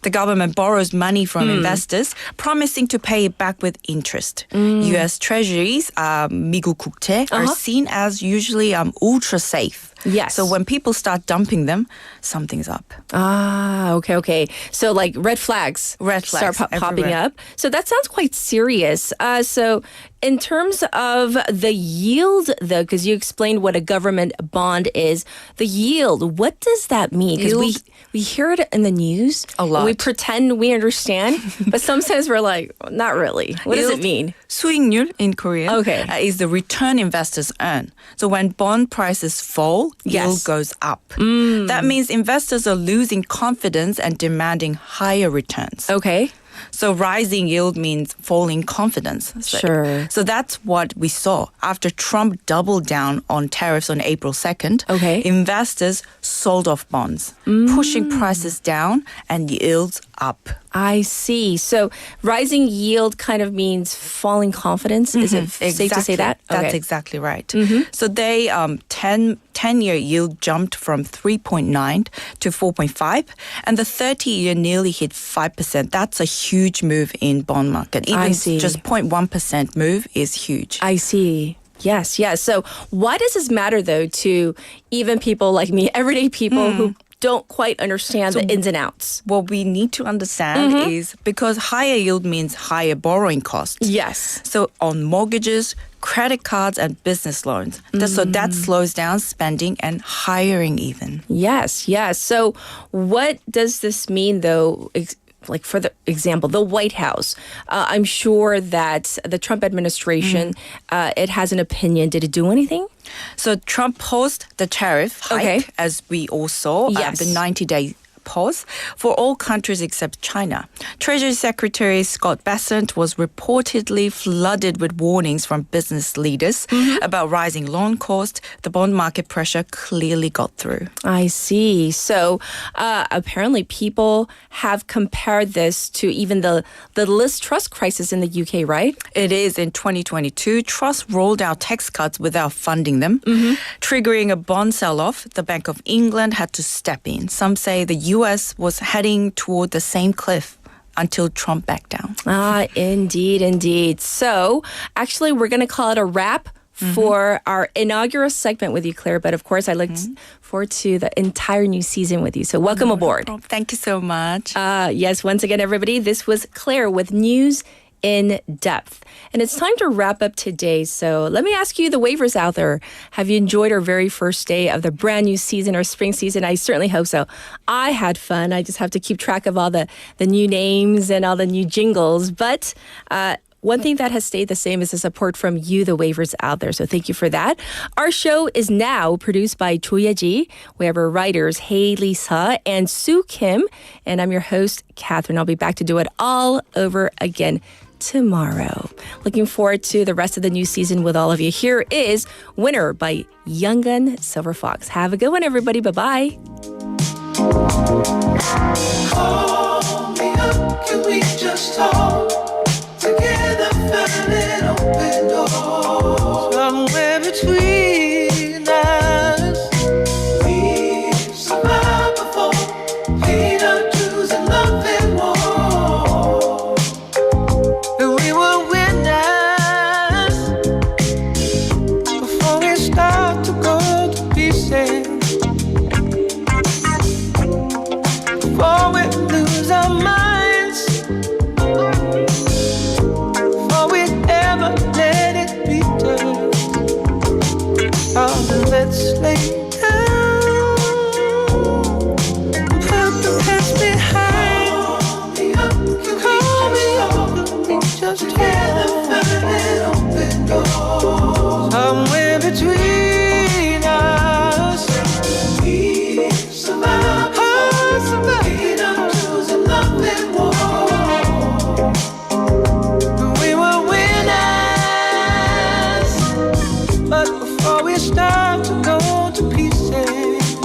The government borrows money from investors, promising to pay it back with interest. U.S. treasuries, 미국 국채, are seen as usually ultra safe. Yes. So when people start dumping them, something's up. Okay. So like red flags start popping up. So that sounds quite serious. So in terms of the yield, though, because you explained what a government bond is, the yield, what does that mean? Because we hear it in the news. A lot. We pretend we understand, but sometimes we're like, not really. What does it mean? 수익률 in Korean is the return investors earn. So when bond prices fall, yield goes up. That means investors are losing confidence and demanding higher returns. Okay. So rising yield means falling confidence. Sure. So that's what we saw. After Trump doubled down on tariffs on April 2nd, investors sold off bonds, pushing prices down and yields up. I see. So rising yield kind of means falling confidence. Is it safe to say that? That's exactly right. So they 10-year yield jumped from 3.9 to 4.5, and the 30-year nearly hit 5%. That's a huge move in bond market. Even just 0.1% move is huge. I see. Yes. So why does this matter, though, to even people like me, everyday people who don't quite understand the ins and outs. What we need to understand is because higher yield means higher borrowing costs. Yes. So on mortgages, credit cards, and business loans. So that slows down spending and hiring even. Yes, yes. So what does this mean, though? Like, for the example, the White House. I'm sure that the Trump administration, it has an opinion. Did it do anything? So Trump paused the tariff hike, as we all saw, the 90-day pause for all countries except China. Treasury Secretary Scott Bessent was reportedly flooded with warnings from business leaders about rising loan costs. The bond market pressure clearly got through. I see. So apparently people have compared this to even the Liz Truss crisis in the UK, right? It is. In 2022, Truss rolled out tax cuts without funding them, triggering a bond sell-off. The Bank of England had to step in. Some say the U.S. was heading toward the same cliff until Trump backed down. Indeed, indeed. So actually, we're going to call it a wrap for our inaugural segment with you, Claire. But of course, I look forward to the entire new season with you. So welcome aboard. Thank you so much. Yes, once again, everybody, this was Claire with News in Depth. And it's time to wrap up today. So let me ask you, the waivers out there, have you enjoyed our very first day of the brand new season or spring season? I certainly hope so. I had fun. I just have to keep track of all the new names and all the new jingles. But one thing that has stayed the same is the support from you, the waivers out there. So thank you for that. Our show is now produced by Cho Ye-ji. We have our writers, Haley Sa and Sue Kim. And I'm your host, Katherine. I'll be back to do it all over again tomorrow. Looking forward to the rest of the new season with all of you. Here is Winner by Young Gun Silver Fox. Have a good one, everybody. Bye-bye. Call me up, can we just talk? Together, find an open door. Somewhere between us, we survived before. Pain and truth and love and war. And we were winners before we start to go to pieces. Before we lose our minds. Before we ever let it be done. Oh, let's lay down. Put the past behind. Call me up. We just together find an open door. Somewhere between us, we survive. Pain and truth and love and war. We were winners, but before we start to go to pieces,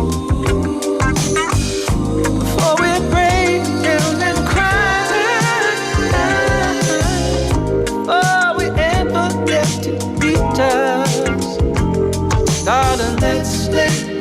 before we break down and cry, before we ever let it beat us, darling, let's lay